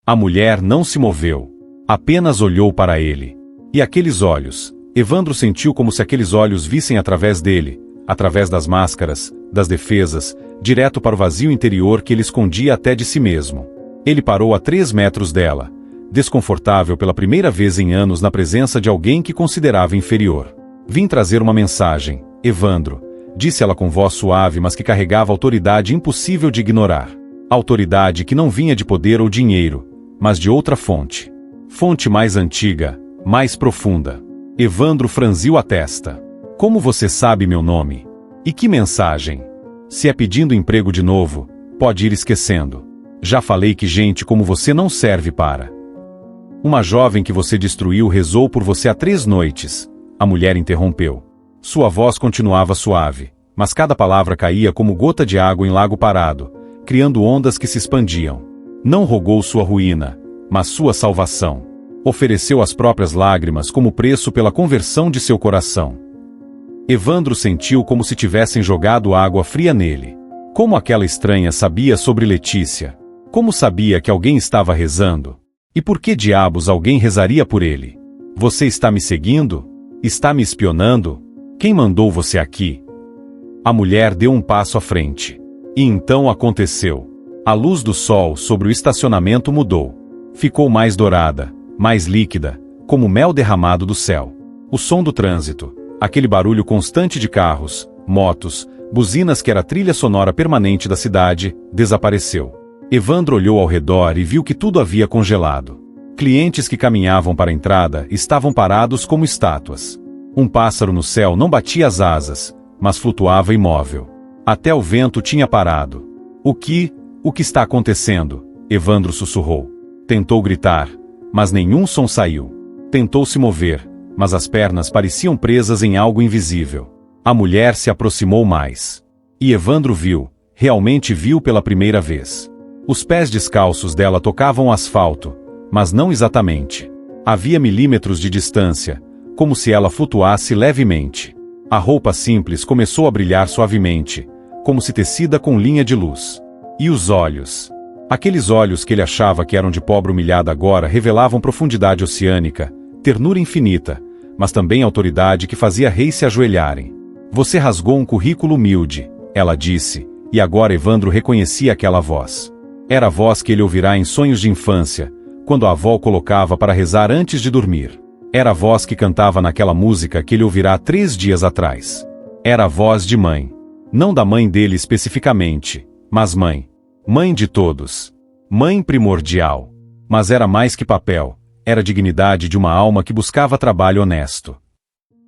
A mulher não se moveu. Apenas olhou para ele. E aqueles olhos, Evandro sentiu como se aqueles olhos vissem através dele, através das máscaras, das defesas, direto para o vazio interior que ele escondia até de si mesmo. Ele parou a 3 metros dela, desconfortável pela primeira vez em anos na presença de alguém que considerava inferior. Vim trazer uma mensagem, Evandro, disse ela com voz suave mas que carregava autoridade impossível de ignorar. Autoridade que não vinha de poder ou dinheiro, mas de outra fonte. Fonte mais antiga, mais profunda. Evandro franziu a testa. Como você sabe meu nome? E que mensagem? Se é pedindo emprego de novo, pode ir esquecendo. Já falei que gente como você não serve para. Uma jovem que você destruiu rezou por você há 3 noites. A mulher interrompeu. Sua voz continuava suave, mas cada palavra caía como gota de água em lago parado, criando ondas que se expandiam. Não rogou sua ruína, mas sua salvação. Ofereceu as próprias lágrimas como preço pela conversão de seu coração. Evandro sentiu como se tivessem jogado água fria nele. Como aquela estranha sabia sobre Letícia? Como sabia que alguém estava rezando? E por que diabos alguém rezaria por ele? Você está me seguindo? Está me espionando? Quem mandou você aqui? A mulher deu um passo à frente. E então aconteceu. A luz do sol sobre o estacionamento mudou. Ficou mais dourada, mais líquida, como mel derramado do céu. O som do trânsito, aquele barulho constante de carros, motos, buzinas que era a trilha sonora permanente da cidade, desapareceu. Evandro olhou ao redor e viu que tudo havia congelado. Clientes que caminhavam para a entrada estavam parados como estátuas. Um pássaro no céu não batia as asas, mas flutuava imóvel. Até o vento tinha parado. O que está acontecendo? Evandro sussurrou. Tentou gritar, mas nenhum som saiu. Tentou se mover, mas as pernas pareciam presas em algo invisível. A mulher se aproximou mais. E Evandro viu, realmente viu pela primeira vez. Os pés descalços dela tocavam o asfalto, mas não exatamente. Havia milímetros de distância, como se ela flutuasse levemente. A roupa simples começou a brilhar suavemente, como se tecida com linha de luz. E os olhos? Aqueles olhos que ele achava que eram de pobre humilhada agora revelavam profundidade oceânica, ternura infinita, mas também autoridade que fazia reis se ajoelharem. Você rasgou um currículo humilde, ela disse, e agora Evandro reconhecia aquela voz. Era a voz que ele ouvirá em sonhos de infância, quando a avó o colocava para rezar antes de dormir. Era a voz que cantava naquela música que ele ouvirá 3 dias atrás. Era a voz de mãe. Não da mãe dele especificamente, mas mãe. Mãe de todos. Mãe primordial. Mas era mais que papel, era a dignidade de uma alma que buscava trabalho honesto.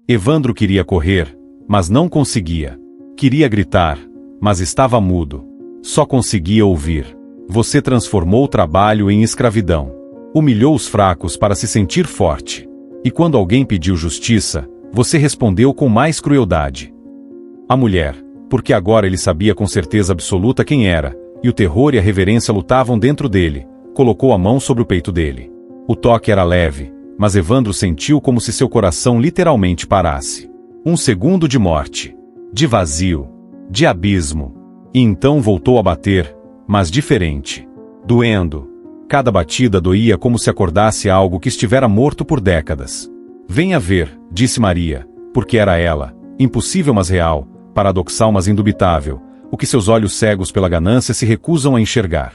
Evandro queria correr, mas não conseguia. Queria gritar, mas estava mudo. Só conseguia ouvir. Você transformou o trabalho em escravidão. Humilhou os fracos para se sentir forte. E quando alguém pediu justiça, você respondeu com mais crueldade. A mulher, porque agora ele sabia com certeza absoluta quem era, e o terror e a reverência lutavam dentro dele, colocou a mão sobre o peito dele. O toque era leve, mas Evandro sentiu como se seu coração literalmente parasse. Um segundo de morte, de vazio, de abismo. E então voltou a bater, mas diferente. Doendo. Cada batida doía como se acordasse algo que estivera morto por décadas. Venha ver, disse Maria, porque era ela, impossível mas real, paradoxal mas indubitável, o que seus olhos cegos pela ganância se recusam a enxergar.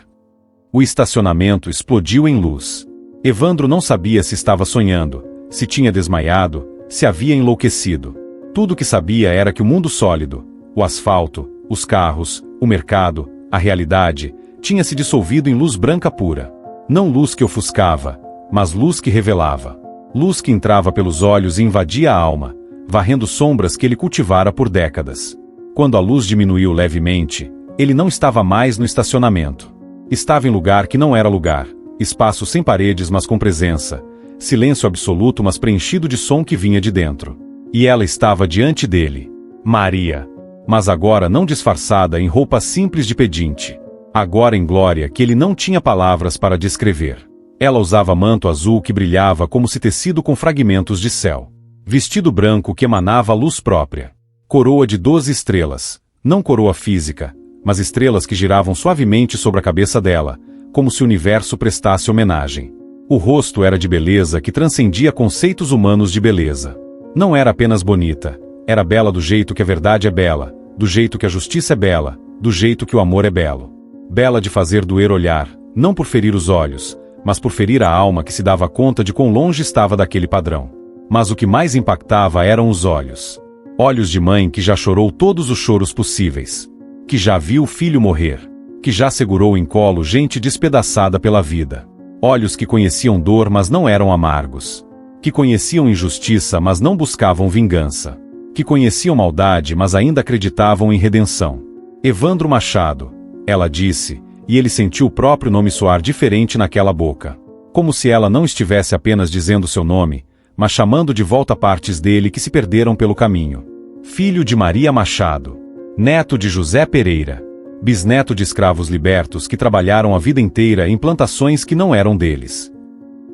O estacionamento explodiu em luz. Evandro não sabia se estava sonhando, se tinha desmaiado, se havia enlouquecido. Tudo o que sabia era que o mundo sólido, o asfalto, os carros, o mercado, a realidade, tinha se dissolvido em luz branca pura. Não luz que ofuscava, mas luz que revelava. Luz que entrava pelos olhos e invadia a alma, varrendo sombras que ele cultivara por décadas. Quando a luz diminuiu levemente, ele não estava mais no estacionamento. Estava em lugar que não era lugar, espaço sem paredes mas com presença, silêncio absoluto mas preenchido de som que vinha de dentro. E ela estava diante dele. Maria. Mas agora não disfarçada em roupa simples de pedinte. Agora em glória que ele não tinha palavras para descrever. Ela usava manto azul que brilhava como se tecido com fragmentos de céu. Vestido branco que emanava luz própria. Coroa de 12 estrelas. Não coroa física, mas estrelas que giravam suavemente sobre a cabeça dela, como se o universo prestasse homenagem. O rosto era de beleza que transcendia conceitos humanos de beleza. Não era apenas bonita. Era bela do jeito que a verdade é bela, do jeito que a justiça é bela, do jeito que o amor é belo. Bela de fazer doer olhar, não por ferir os olhos, mas por ferir a alma que se dava conta de quão longe estava daquele padrão. Mas o que mais impactava eram os olhos. Olhos de mãe que já chorou todos os choros possíveis. Que já viu o filho morrer. Que já segurou em colo gente despedaçada pela vida. Olhos que conheciam dor mas não eram amargos. Que conheciam injustiça mas não buscavam vingança. Que conheciam maldade mas ainda acreditavam em redenção. Evandro Machado. Ela disse, e ele sentiu o próprio nome soar diferente naquela boca. Como se ela não estivesse apenas dizendo seu nome, mas chamando de volta partes dele que se perderam pelo caminho. Filho de Maria Machado. Neto de José Pereira. Bisneto de escravos libertos que trabalharam a vida inteira em plantações que não eram deles.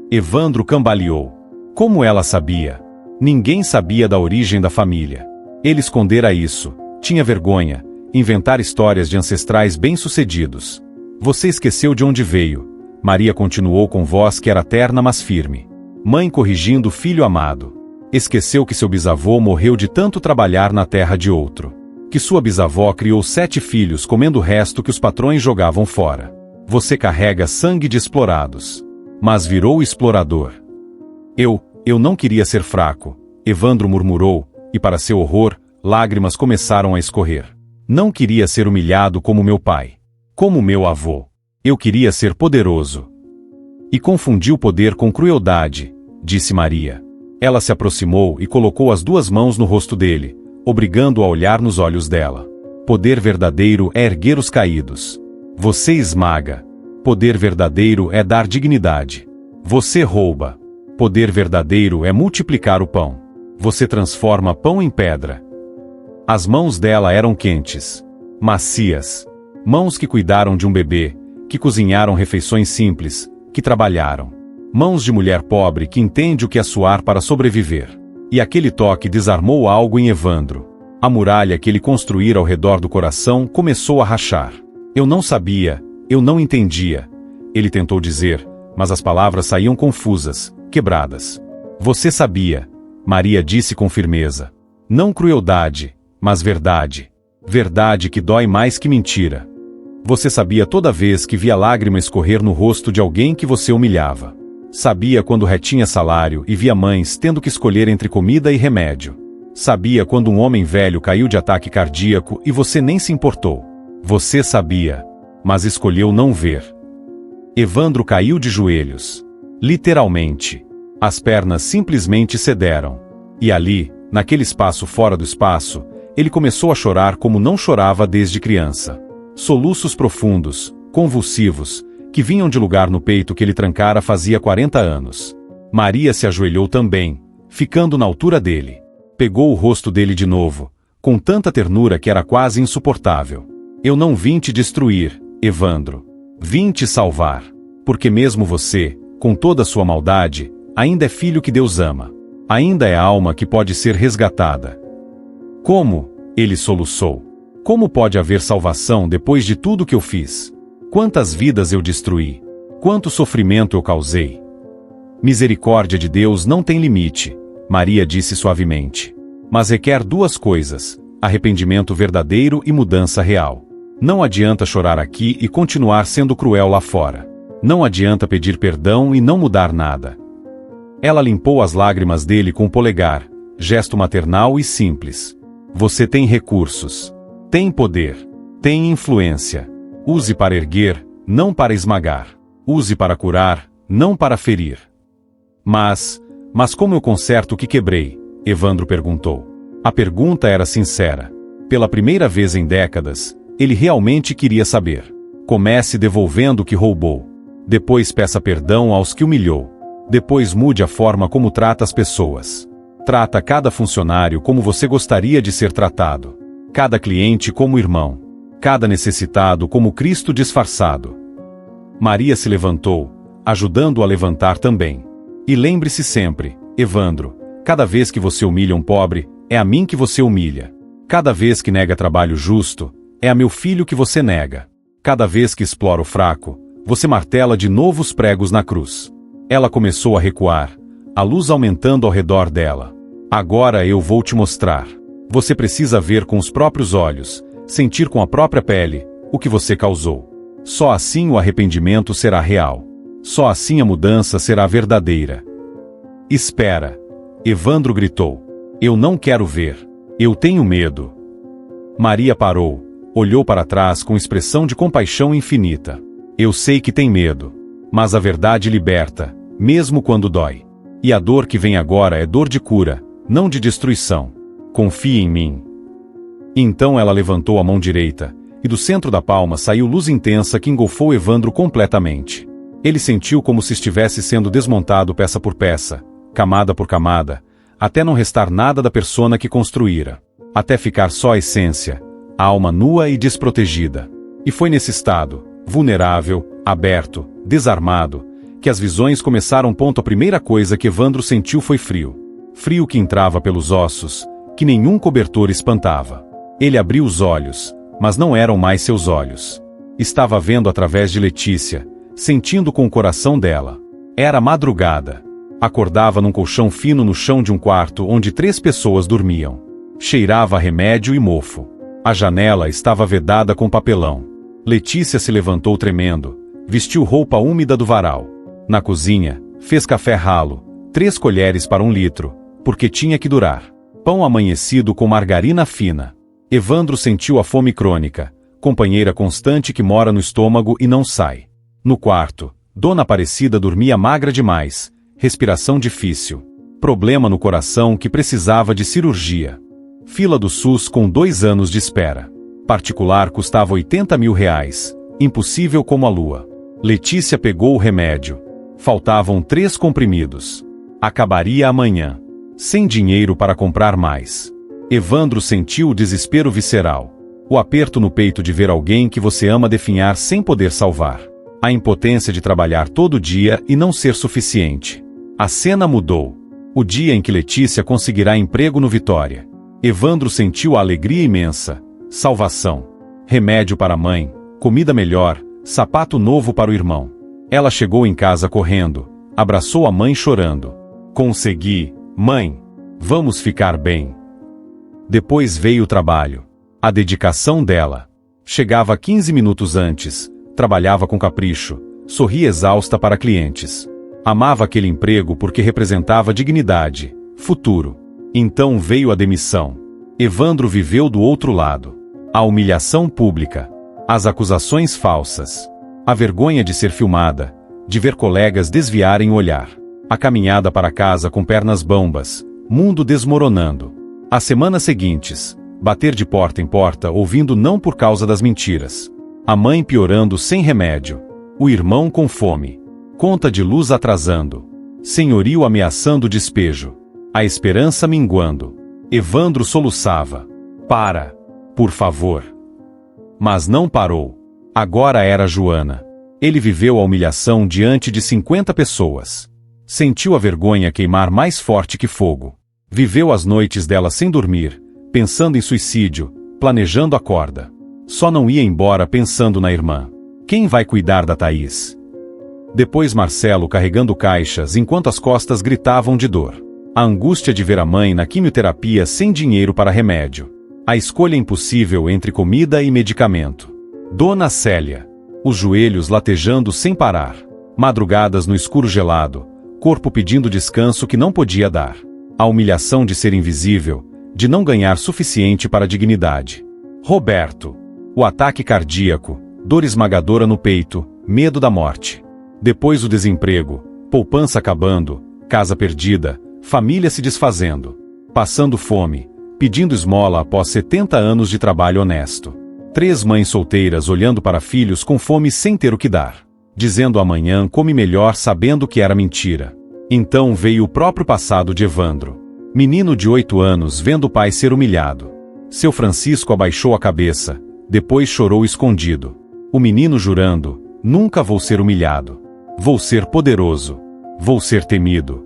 Evandro cambaleou. Como ela sabia? Ninguém sabia da origem da família. Ele escondera isso, tinha vergonha, inventar histórias de ancestrais bem-sucedidos. Você esqueceu de onde veio. Maria continuou com voz que era terna mas firme. Mãe corrigindo o filho amado. Esqueceu que seu bisavô morreu de tanto trabalhar na terra de outro. Que sua bisavó criou 7 filhos comendo o resto que os patrões jogavam fora. Você carrega sangue de explorados. Mas virou explorador. Eu não queria ser fraco, Evandro murmurou, e para seu horror, lágrimas começaram a escorrer. Não queria ser humilhado como meu pai. Como meu avô. Eu queria ser poderoso. E confundiu poder com crueldade, disse Maria. Ela se aproximou e colocou as 2 mãos no rosto dele, obrigando-o a olhar nos olhos dela. Poder verdadeiro é erguer os caídos. Você esmaga. Poder verdadeiro é dar dignidade. Você rouba. Poder verdadeiro é multiplicar o pão. Você transforma pão em pedra. As mãos dela eram quentes, macias. Mãos que cuidaram de um bebê, que cozinharam refeições simples, que trabalharam. Mãos de mulher pobre que entende o que é suar para sobreviver. E aquele toque desarmou algo em Evandro. A muralha que ele construíra ao redor do coração começou a rachar. Eu não sabia, eu não entendia. Ele tentou dizer, mas as palavras saíam confusas, quebradas. Você sabia, Maria disse com firmeza. Não crueldade, mas verdade. Verdade que dói mais que mentira. Você sabia toda vez que via lágrima escorrer no rosto de alguém que você humilhava. Sabia quando retinha salário e via mães tendo que escolher entre comida e remédio. Sabia quando um homem velho caiu de ataque cardíaco e você nem se importou. Você sabia, mas escolheu não ver. Evandro caiu de joelhos. Literalmente. As pernas simplesmente cederam. E ali, naquele espaço fora do espaço, ele começou a chorar como não chorava desde criança. Soluços profundos, convulsivos, que vinham de lugar no peito que ele trancara fazia 40 anos. Maria se ajoelhou também, ficando na altura dele. Pegou o rosto dele de novo, com tanta ternura que era quase insuportável. Eu não vim te destruir, Evandro. Vim te salvar. Porque mesmo você, com toda a sua maldade, ainda é filho que Deus ama. Ainda é alma que pode ser resgatada. Como? Ele soluçou. Como pode haver salvação depois de tudo que eu fiz? Quantas vidas eu destruí? Quanto sofrimento eu causei? Misericórdia de Deus não tem limite, Maria disse suavemente. Mas requer 2 coisas, arrependimento verdadeiro e mudança real. Não adianta chorar aqui e continuar sendo cruel lá fora. Não adianta pedir perdão e não mudar nada. Ela limpou as lágrimas dele com o polegar, gesto maternal e simples. Você tem recursos. Tem poder. Tem influência. Use para erguer, não para esmagar. Use para curar, não para ferir. Mas como eu conserto o que quebrei? Evandro perguntou. A pergunta era sincera. Pela primeira vez em décadas, ele realmente queria saber. Comece devolvendo o que roubou. Depois peça perdão aos que humilhou. Depois mude a forma como trata as pessoas. Trata cada funcionário como você gostaria de ser tratado. Cada cliente como irmão. Cada necessitado como Cristo disfarçado. Maria se levantou, ajudando-o a levantar também. E lembre-se sempre, Evandro, cada vez que você humilha um pobre, é a mim que você humilha. Cada vez que nega trabalho justo, é a meu filho que você nega. Cada vez que explora o fraco, você martela de novo os pregos na cruz. Ela começou a recuar, a luz aumentando ao redor dela. Agora eu vou te mostrar. Você precisa ver com os próprios olhos, sentir com a própria pele, o que você causou. Só assim o arrependimento será real. Só assim a mudança será verdadeira. Espera. Evandro gritou. Eu não quero ver. Eu tenho medo. Maria parou, olhou para trás com expressão de compaixão infinita. Eu sei que tem medo. Mas a verdade liberta, mesmo quando dói. E a dor que vem agora é dor de cura, não de destruição. Confie em mim. Então ela levantou a mão direita, e do centro da palma saiu luz intensa que engolfou Evandro completamente. Ele sentiu como se estivesse sendo desmontado peça por peça, camada por camada, até não restar nada da persona que construíra. Até ficar só a essência, a alma nua e desprotegida. E foi nesse estado, vulnerável, aberto, desarmado, que as visões começaram. A primeira coisa que Evandro sentiu foi frio. Frio que entrava pelos ossos, que nenhum cobertor espantava. Ele abriu os olhos, mas não eram mais seus olhos. Estava vendo através de Letícia, sentindo com o coração dela. Era madrugada. Acordava num colchão fino no chão de um quarto onde 3 pessoas dormiam. Cheirava a remédio e mofo. A janela estava vedada com papelão. Letícia se levantou tremendo, vestiu roupa úmida do varal. Na cozinha, fez café ralo, 3 colheres para 1 litro, porque tinha que durar. Pão amanhecido com margarina fina. Evandro sentiu a fome crônica, companheira constante que mora no estômago e não sai. No quarto, Dona Aparecida dormia magra demais, respiração difícil. Problema no coração que precisava de cirurgia. Fila do SUS com 2 anos de espera. Particular custava R$80 mil, impossível como a lua. Letícia pegou o remédio. Faltavam 3 comprimidos. Acabaria amanhã. Sem dinheiro para comprar mais. Evandro sentiu o desespero visceral. O aperto no peito de ver alguém que você ama definhar sem poder salvar. A impotência de trabalhar todo dia e não ser suficiente. A cena mudou. O dia em que Letícia conseguirá emprego no Vitória. Evandro sentiu a alegria imensa. Salvação. Remédio para a mãe, comida melhor, sapato novo para o irmão. Ela chegou em casa correndo, abraçou a mãe chorando. Consegui, mãe. Vamos ficar bem. Depois veio o trabalho. A dedicação dela. Chegava 15 minutos antes, trabalhava com capricho, sorria exausta para clientes. Amava aquele emprego porque representava dignidade, futuro. Então veio a demissão. Evandro viveu do outro lado. A humilhação pública. As acusações falsas. A vergonha de ser filmada, de ver colegas desviarem o olhar. A caminhada para casa com pernas bambas, mundo desmoronando. As semanas seguintes, bater de porta em porta ouvindo não por causa das mentiras. A mãe piorando sem remédio. O irmão com fome. Conta de luz atrasando. Senhorio ameaçando despejo. A esperança minguando. Evandro soluçava. Para. Por favor. Mas não parou. Agora era Joana. Ele viveu a humilhação diante de 50 pessoas. Sentiu a vergonha queimar mais forte que fogo. Viveu as noites dela sem dormir, pensando em suicídio, planejando a corda. Só não ia embora pensando na irmã. Quem vai cuidar da Thaís? Depois Marcelo carregando caixas enquanto as costas gritavam de dor. A angústia de ver a mãe na quimioterapia sem dinheiro para remédio. A escolha impossível entre comida e medicamento. Dona Célia. Os joelhos latejando sem parar. Madrugadas no escuro gelado. Corpo pedindo descanso que não podia dar. A humilhação de ser invisível, de não ganhar suficiente para a dignidade. Roberto. O ataque cardíaco, dor esmagadora no peito, medo da morte. Depois o desemprego, poupança acabando, casa perdida, família se desfazendo. Passando fome, pedindo esmola após 70 anos de trabalho honesto. 3 mães solteiras olhando para filhos com fome sem ter o que dar. Dizendo amanhã come melhor sabendo que era mentira. Então veio o próprio passado de Evandro. Menino de 8 anos vendo o pai ser humilhado. Seu Francisco abaixou a cabeça, depois chorou escondido. O menino jurando, nunca vou ser humilhado. Vou ser poderoso. Vou ser temido.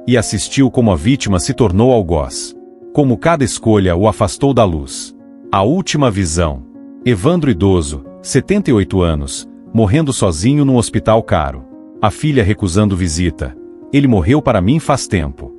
E assistiu como a vítima se tornou algoz. Como cada escolha o afastou da luz. A última visão. Evandro idoso, 78 anos, morrendo sozinho num hospital caro. A filha recusando visita. Ele morreu para mim faz tempo.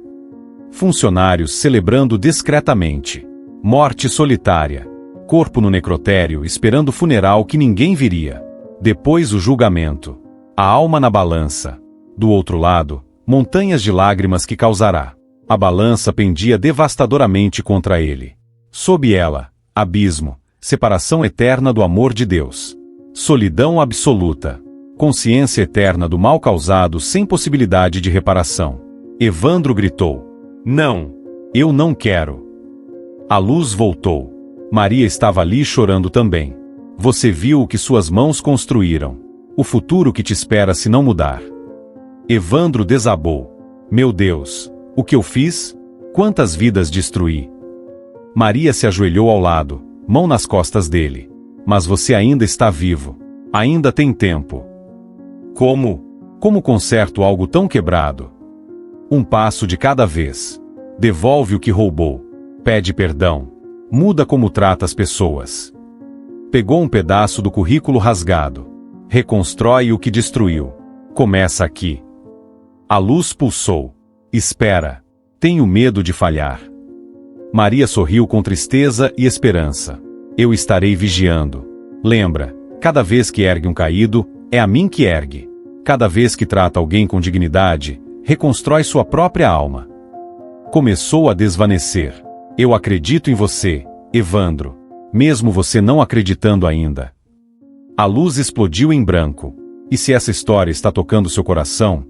Funcionários celebrando discretamente. Morte solitária. Corpo no necrotério esperando o funeral que ninguém viria. Depois o julgamento. A alma na balança. Do outro lado, montanhas de lágrimas que causará. A balança pendia devastadoramente contra ele. Sob ela, abismo, separação eterna do amor de Deus. Solidão absoluta. Consciência eterna do mal causado sem possibilidade de reparação. Evandro gritou. Não! Eu não quero! A luz voltou. Maria estava ali chorando também. Você viu o que suas mãos construíram. O futuro que te espera se não mudar. Evandro desabou. Meu Deus! O que eu fiz? Quantas vidas destruí? Maria se ajoelhou ao lado, mão nas costas dele. Mas você ainda está vivo. Ainda tem tempo. Como? Como conserto algo tão quebrado? Um passo de cada vez. Devolve o que roubou. Pede perdão. Muda como trata as pessoas. Pegou um pedaço do currículo rasgado. Reconstrói o que destruiu. Começa aqui. A luz pulsou. Espera. Tenho medo de falhar. Maria sorriu com tristeza e esperança. Eu estarei vigiando. Lembra, cada vez que ergue um caído, é a mim que ergue. Cada vez que trata alguém com dignidade, reconstrói sua própria alma. Começou a desvanecer. Eu acredito em você, Evandro. Mesmo você não acreditando ainda. A luz explodiu em branco. E se essa história está tocando seu coração,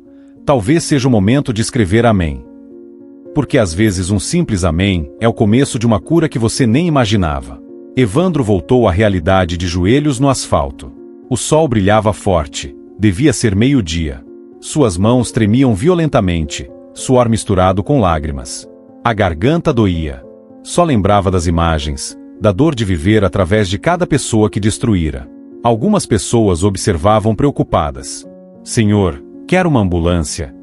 talvez seja o momento de escrever amém. Porque às vezes um simples amém é o começo de uma cura que você nem imaginava. Evandro voltou à realidade de joelhos no asfalto. O sol brilhava forte, devia ser meio-dia. Suas mãos tremiam violentamente, suor misturado com lágrimas. A garganta doía. Só lembrava das imagens, da dor de viver através de cada pessoa que destruíra. Algumas pessoas observavam preocupadas. Senhor, quero uma ambulância.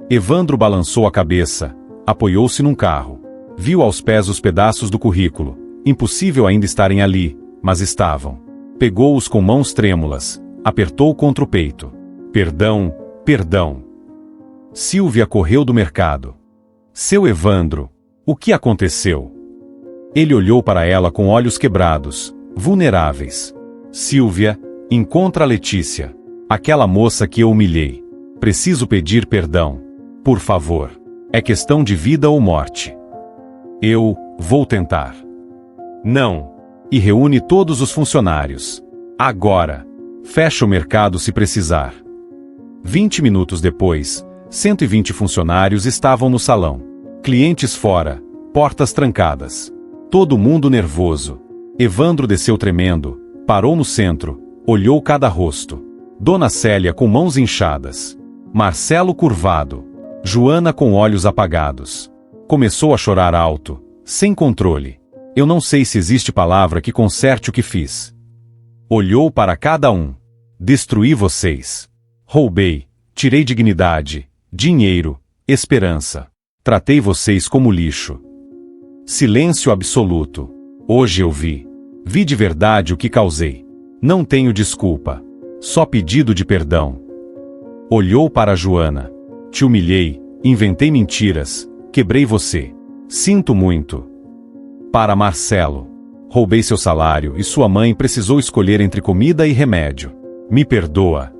Evandro balançou a cabeça, apoiou-se num carro. Viu aos pés os pedaços do currículo. Impossível ainda estarem ali, mas estavam. Pegou-os com mãos trêmulas, apertou contra o peito. Perdão, perdão. Sílvia correu do mercado. Seu Evandro, o que aconteceu? Ele olhou para ela com olhos quebrados, vulneráveis. Sílvia, encontra a Letícia. Aquela moça que eu humilhei. Preciso pedir perdão. Por favor. É questão de vida ou morte. Eu vou tentar. Não. E reúne todos os funcionários. Agora. Fecha o mercado se precisar. 20 minutos depois, 120 funcionários estavam no salão. Clientes fora, portas trancadas. Todo mundo nervoso. Evandro desceu tremendo, parou no centro, olhou cada rosto. Dona Célia com mãos inchadas. Marcelo curvado. Joana com olhos apagados. Começou a chorar alto, sem controle. Eu não sei se existe palavra que conserte o que fiz. Olhou para cada um. Destruí vocês. Roubei, tirei dignidade, dinheiro, esperança. Tratei vocês como lixo. Silêncio absoluto. Hoje eu vi. Vi de verdade o que causei. Não tenho desculpa. Só pedido de perdão. Olhou para Joana. Te humilhei, inventei mentiras, quebrei você. Sinto muito. Para Marcelo. Roubei seu salário e sua mãe precisou escolher entre comida e remédio. Me perdoa.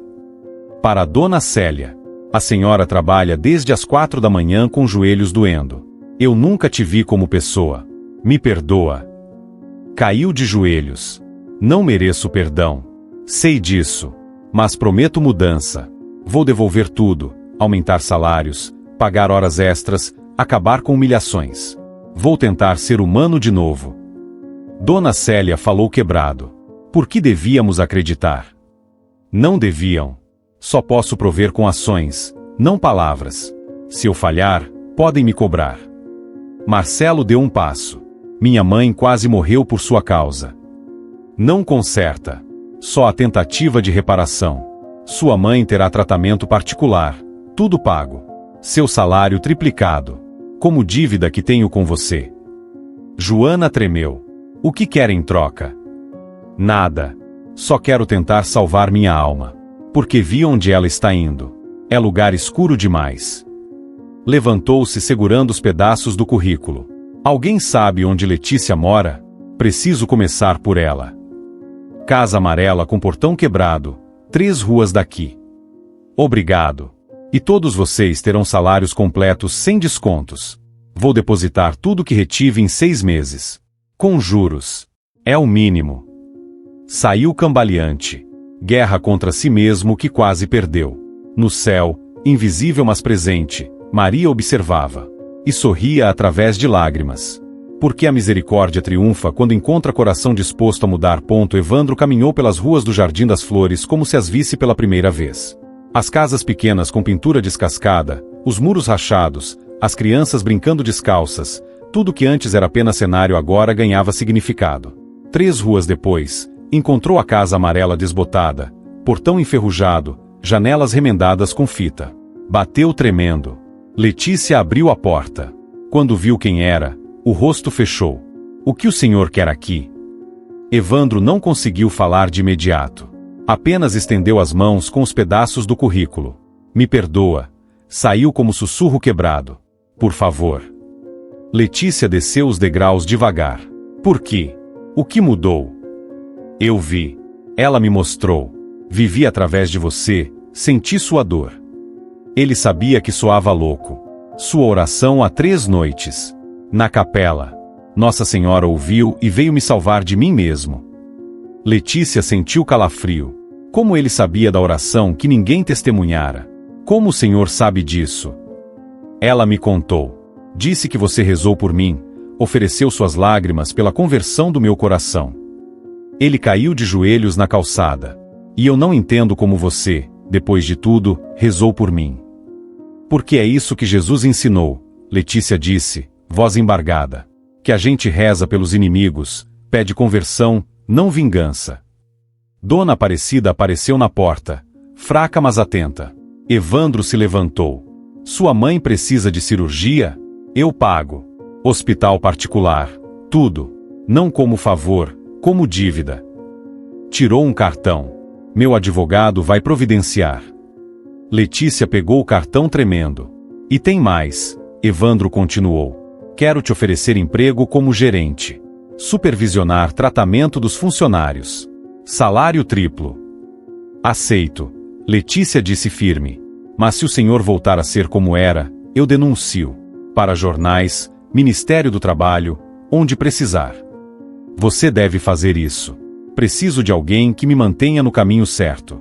Para Dona Célia. A senhora trabalha desde as 4 da manhã com joelhos doendo. Eu nunca te vi como pessoa. Me perdoa. Caiu de joelhos. Não mereço perdão. Sei disso. Mas prometo mudança. Vou devolver tudo, aumentar salários, pagar horas extras, acabar com humilhações. Vou tentar ser humano de novo. Dona Célia falou quebrado. Por que devíamos acreditar? Não deviam. Só posso prover com ações, não palavras. Se eu falhar, podem me cobrar. Marcelo deu um passo. Minha mãe quase morreu por sua causa. Não conserta. Só a tentativa de reparação. Sua mãe terá tratamento particular. Tudo pago. Seu salário triplicado. Como dívida que tenho com você. Joana tremeu. O que quer em troca? Nada. Só quero tentar salvar minha alma. Porque vi onde ela está indo. É lugar escuro demais. Levantou-se segurando os pedaços do currículo. Alguém sabe onde Letícia mora? Preciso começar por ela. Casa amarela com portão quebrado, 3 ruas daqui. Obrigado. E todos vocês terão salários completos sem descontos. Vou depositar tudo que retive em 6 meses. Com juros. É o mínimo. Saiu cambaleante. Guerra contra si mesmo que quase perdeu. No céu, invisível mas presente, Maria observava. E sorria através de lágrimas. Porque a misericórdia triunfa quando encontra coração disposto a mudar. Evandro caminhou pelas ruas do Jardim das Flores como se as visse pela primeira vez. As casas pequenas com pintura descascada, os muros rachados, as crianças brincando descalças, tudo que antes era apenas cenário agora ganhava significado. 3 ruas depois, encontrou a casa amarela desbotada, portão enferrujado, janelas remendadas com fita. Bateu tremendo. Letícia abriu a porta. Quando viu quem era, o rosto fechou. O que o senhor quer aqui? Evandro não conseguiu falar de imediato. Apenas estendeu as mãos com os pedaços do currículo. Me perdoa. Saiu como sussurro quebrado. Por favor. Letícia desceu os degraus devagar. Por quê? O que mudou? Eu vi. Ela me mostrou. Vivi através de você, senti sua dor. Ele sabia que soava louco. Sua oração há 3 noites. Na capela. Nossa Senhora ouviu e veio me salvar de mim mesmo. Letícia sentiu calafrio. Como ele sabia da oração que ninguém testemunhara? Como o Senhor sabe disso? Ela me contou. Disse que você rezou por mim, ofereceu suas lágrimas pela conversão do meu coração. Ele caiu de joelhos na calçada. E eu não entendo como você, depois de tudo, rezou por mim. Porque é isso que Jesus ensinou, Letícia disse, voz embargada. Que a gente reza pelos inimigos, pede conversão, não vingança. Dona Aparecida apareceu na porta, fraca mas atenta. Evandro se levantou. Sua mãe precisa de cirurgia? Eu pago. Hospital particular. Tudo. Não como favor, como dívida. Tirou um cartão. Meu advogado vai providenciar. Letícia pegou o cartão tremendo. E tem mais, Evandro continuou. Quero te oferecer emprego como gerente. Supervisionar tratamento dos funcionários. Salário triplo. Aceito, Letícia disse firme. Mas se o senhor voltar a ser como era, eu denuncio. Para jornais, Ministério do Trabalho, onde precisar. Você deve fazer isso. Preciso de alguém que me mantenha no caminho certo.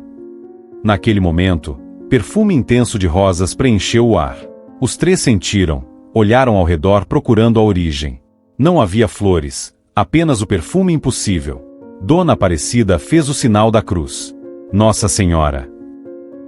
Naquele momento, perfume intenso de rosas preencheu o ar. Os três sentiram, olharam ao redor procurando a origem. Não havia flores, apenas o perfume impossível. Dona Aparecida fez o sinal da cruz. Nossa Senhora.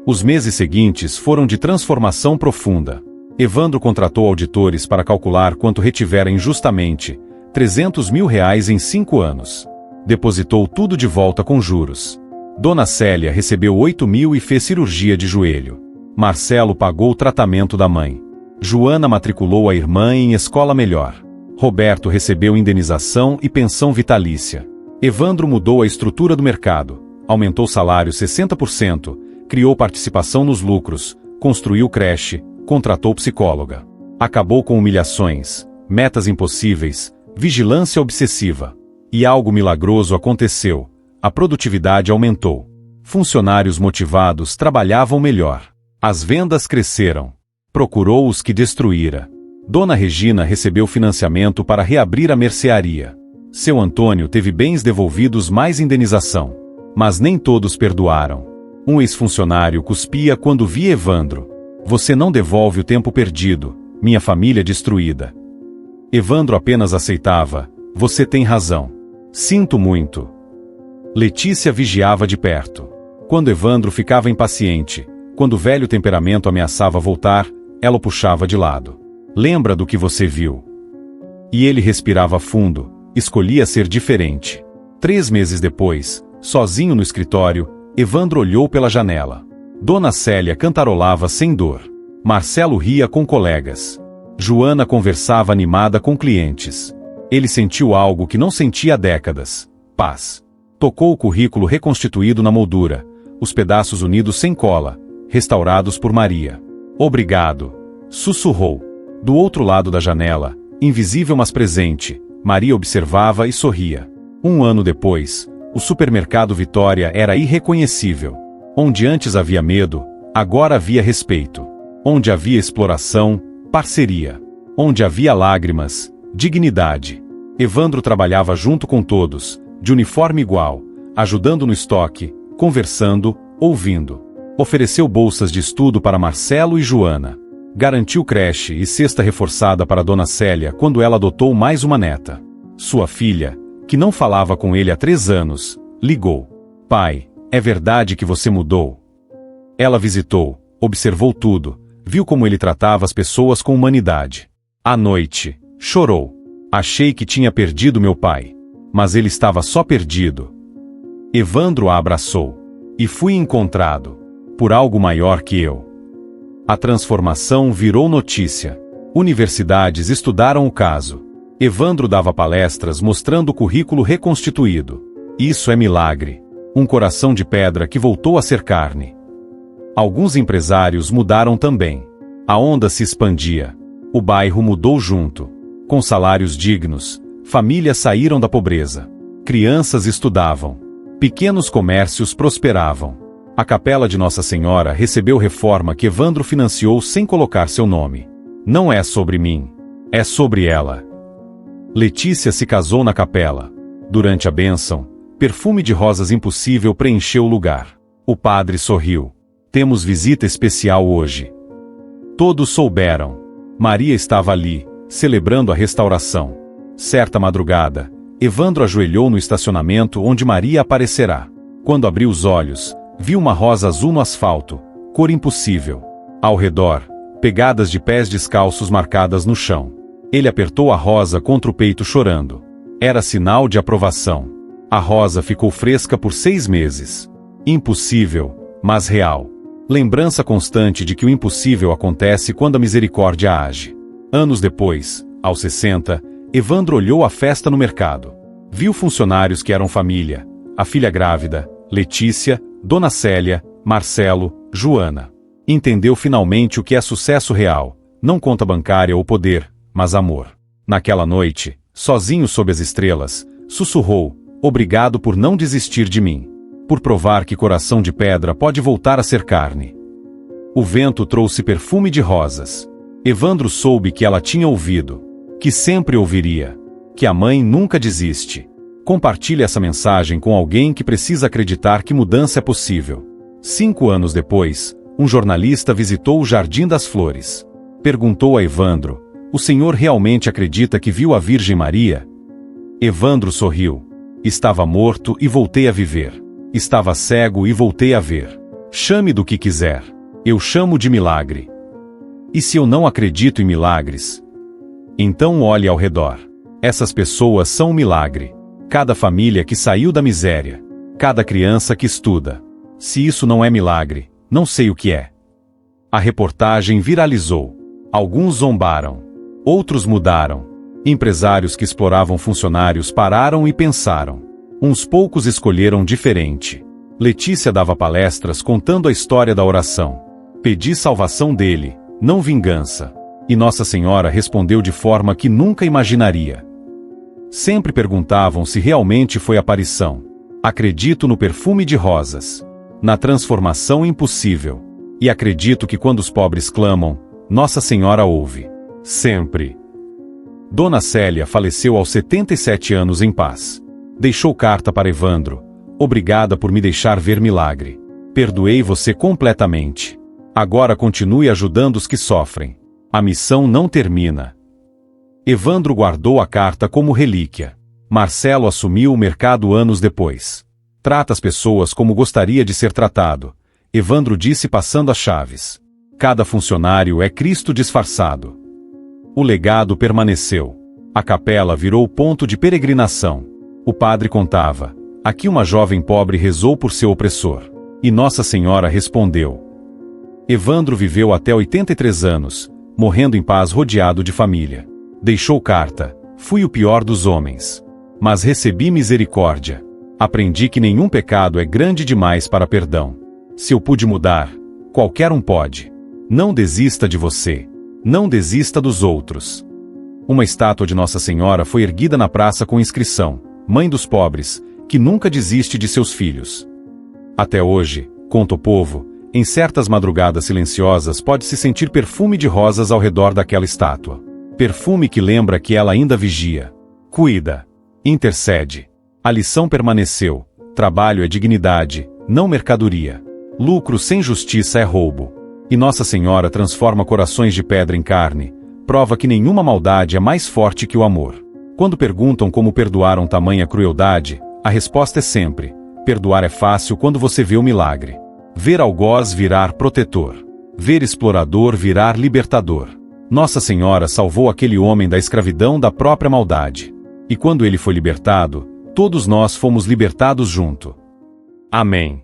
Os meses seguintes foram de transformação profunda. Evandro contratou auditores para calcular quanto retivera injustamente, R$300 mil em 5 anos. Depositou tudo de volta com juros. Dona Célia recebeu 8 mil e fez cirurgia de joelho. Marcelo pagou o tratamento da mãe. Joana matriculou a irmã em escola melhor. Roberto recebeu indenização e pensão vitalícia. Evandro mudou a estrutura do mercado, aumentou salário 60%, criou participação nos lucros, construiu creche, contratou psicóloga. Acabou com humilhações, metas impossíveis, vigilância obsessiva. E algo milagroso aconteceu. A produtividade aumentou. Funcionários motivados trabalhavam melhor. As vendas cresceram. Procurou os que destruíra. Dona Regina recebeu financiamento para reabrir a mercearia. Seu Antônio teve bens devolvidos mais indenização. Mas nem todos perdoaram. Um ex-funcionário cuspia quando via Evandro. Você não devolve o tempo perdido, minha família destruída. Evandro apenas aceitava. Você tem razão. Sinto muito. Letícia vigiava de perto. Quando Evandro ficava impaciente, quando o velho temperamento ameaçava voltar, ela o puxava de lado. Lembra do que você viu? E ele respirava fundo, escolhia ser diferente. 3 meses depois, sozinho no escritório, Evandro olhou pela janela. Dona Célia cantarolava sem dor. Marcelo ria com colegas. Joana conversava animada com clientes. Ele sentiu algo que não sentia há décadas. Paz. Tocou o currículo reconstituído na moldura, os pedaços unidos sem cola, restaurados por Maria. Obrigado. Sussurrou. Do outro lado da janela, invisível mas presente, Maria observava e sorria. 1 ano depois, o supermercado Vitória era irreconhecível. Onde antes havia medo, agora havia respeito. Onde havia exploração, parceria. Onde havia lágrimas, dignidade. Evandro trabalhava junto com todos, de uniforme igual, ajudando no estoque, conversando, ouvindo. Ofereceu bolsas de estudo para Marcelo e Joana. Garantiu creche e cesta reforçada para Dona Célia quando ela adotou mais uma neta. Sua filha, que não falava com ele há 3 anos, ligou. Pai, é verdade que você mudou? Ela visitou, observou tudo, viu como ele tratava as pessoas com humanidade. À noite, chorou. Achei que tinha perdido meu pai. Mas ele estava só perdido. Evandro a abraçou. E fui encontrado. Por algo maior que eu. A transformação virou notícia. Universidades estudaram o caso. Evandro dava palestras mostrando o currículo reconstituído. Isso é milagre. Um coração de pedra que voltou a ser carne. Alguns empresários mudaram também. A onda se expandia. O bairro mudou junto. Com salários dignos, famílias saíram da pobreza. Crianças estudavam. Pequenos comércios prosperavam. A capela de Nossa Senhora recebeu reforma que Evandro financiou sem colocar seu nome. Não é sobre mim. É sobre ela. Letícia se casou na capela. Durante a bênção, perfume de rosas impossível preencheu o lugar. O padre sorriu. Temos visita especial hoje. Todos souberam. Maria estava ali, celebrando a restauração. Certa madrugada, Evandro ajoelhou no estacionamento onde Maria aparecerá. Quando abriu os olhos, viu uma rosa azul no asfalto, cor impossível. Ao redor, pegadas de pés descalços marcadas no chão. Ele apertou a rosa contra o peito chorando. Era sinal de aprovação. A rosa ficou fresca por 6 meses. Impossível, mas real. Lembrança constante de que o impossível acontece quando a misericórdia age. Anos depois, aos 60, Evandro olhou a festa no mercado. Viu funcionários que eram família. A filha grávida, Letícia, Dona Célia, Marcelo, Joana. Entendeu finalmente o que é sucesso real. Não conta bancária ou poder, mas amor. Naquela noite, sozinho sob as estrelas, sussurrou: obrigado por não desistir de mim. Por provar que coração de pedra pode voltar a ser carne. O vento trouxe perfume de rosas. Evandro soube que ela tinha ouvido. Que sempre ouviria. Que a mãe nunca desiste. Compartilhe essa mensagem com alguém que precisa acreditar que mudança é possível. 5 anos depois, um jornalista visitou o Jardim das Flores. Perguntou a Evandro: o senhor realmente acredita que viu a Virgem Maria? Evandro sorriu. Estava morto e voltei a viver. Estava cego e voltei a ver. Chame do que quiser. Eu chamo de milagre. E se eu não acredito em milagres? Então olhe ao redor. Essas pessoas são um milagre. Cada família que saiu da miséria. Cada criança que estuda. Se isso não é milagre, não sei o que é. A reportagem viralizou. Alguns zombaram. Outros mudaram. Empresários que exploravam funcionários pararam e pensaram. Uns poucos escolheram diferente. Letícia dava palestras contando a história da oração. Pedi salvação dele, não vingança. E Nossa Senhora respondeu de forma que nunca imaginaria. Sempre perguntavam se realmente foi aparição. Acredito no perfume de rosas. Na transformação impossível. E acredito que quando os pobres clamam, Nossa Senhora ouve. Sempre. Dona Célia faleceu aos 77 anos em paz. Deixou carta para Evandro. Obrigada por me deixar ver milagre. Perdoei você completamente. Agora continue ajudando os que sofrem. A missão não termina. Evandro guardou a carta como relíquia. Marcelo assumiu o mercado anos depois. Trata as pessoas como gostaria de ser tratado. Evandro disse passando as chaves. Cada funcionário é Cristo disfarçado. O legado permaneceu. A capela virou ponto de peregrinação. O padre contava. Aqui uma jovem pobre rezou por seu opressor. E Nossa Senhora respondeu. Evandro viveu até 83 anos, morrendo em paz rodeado de família. Deixou carta. Fui o pior dos homens. Mas recebi misericórdia. Aprendi que nenhum pecado é grande demais para perdão. Se eu pude mudar, qualquer um pode. Não desista de você. Não desista dos outros. Uma estátua de Nossa Senhora foi erguida na praça com inscrição: Mãe dos pobres, que nunca desiste de seus filhos. Até hoje, conta o povo, em certas madrugadas silenciosas pode-se sentir perfume de rosas ao redor daquela estátua. Perfume que lembra que ela ainda vigia. Cuida. Intercede. A lição permaneceu. Trabalho é dignidade, não mercadoria. Lucro sem justiça é roubo. E Nossa Senhora transforma corações de pedra em carne, prova que nenhuma maldade é mais forte que o amor. Quando perguntam como perdoaram tamanha crueldade, a resposta é sempre: perdoar é fácil quando você vê o milagre. Ver algoz virar protetor. Ver explorador virar libertador. Nossa Senhora salvou aquele homem da escravidão da própria maldade. E quando ele foi libertado, todos nós fomos libertados junto. Amém.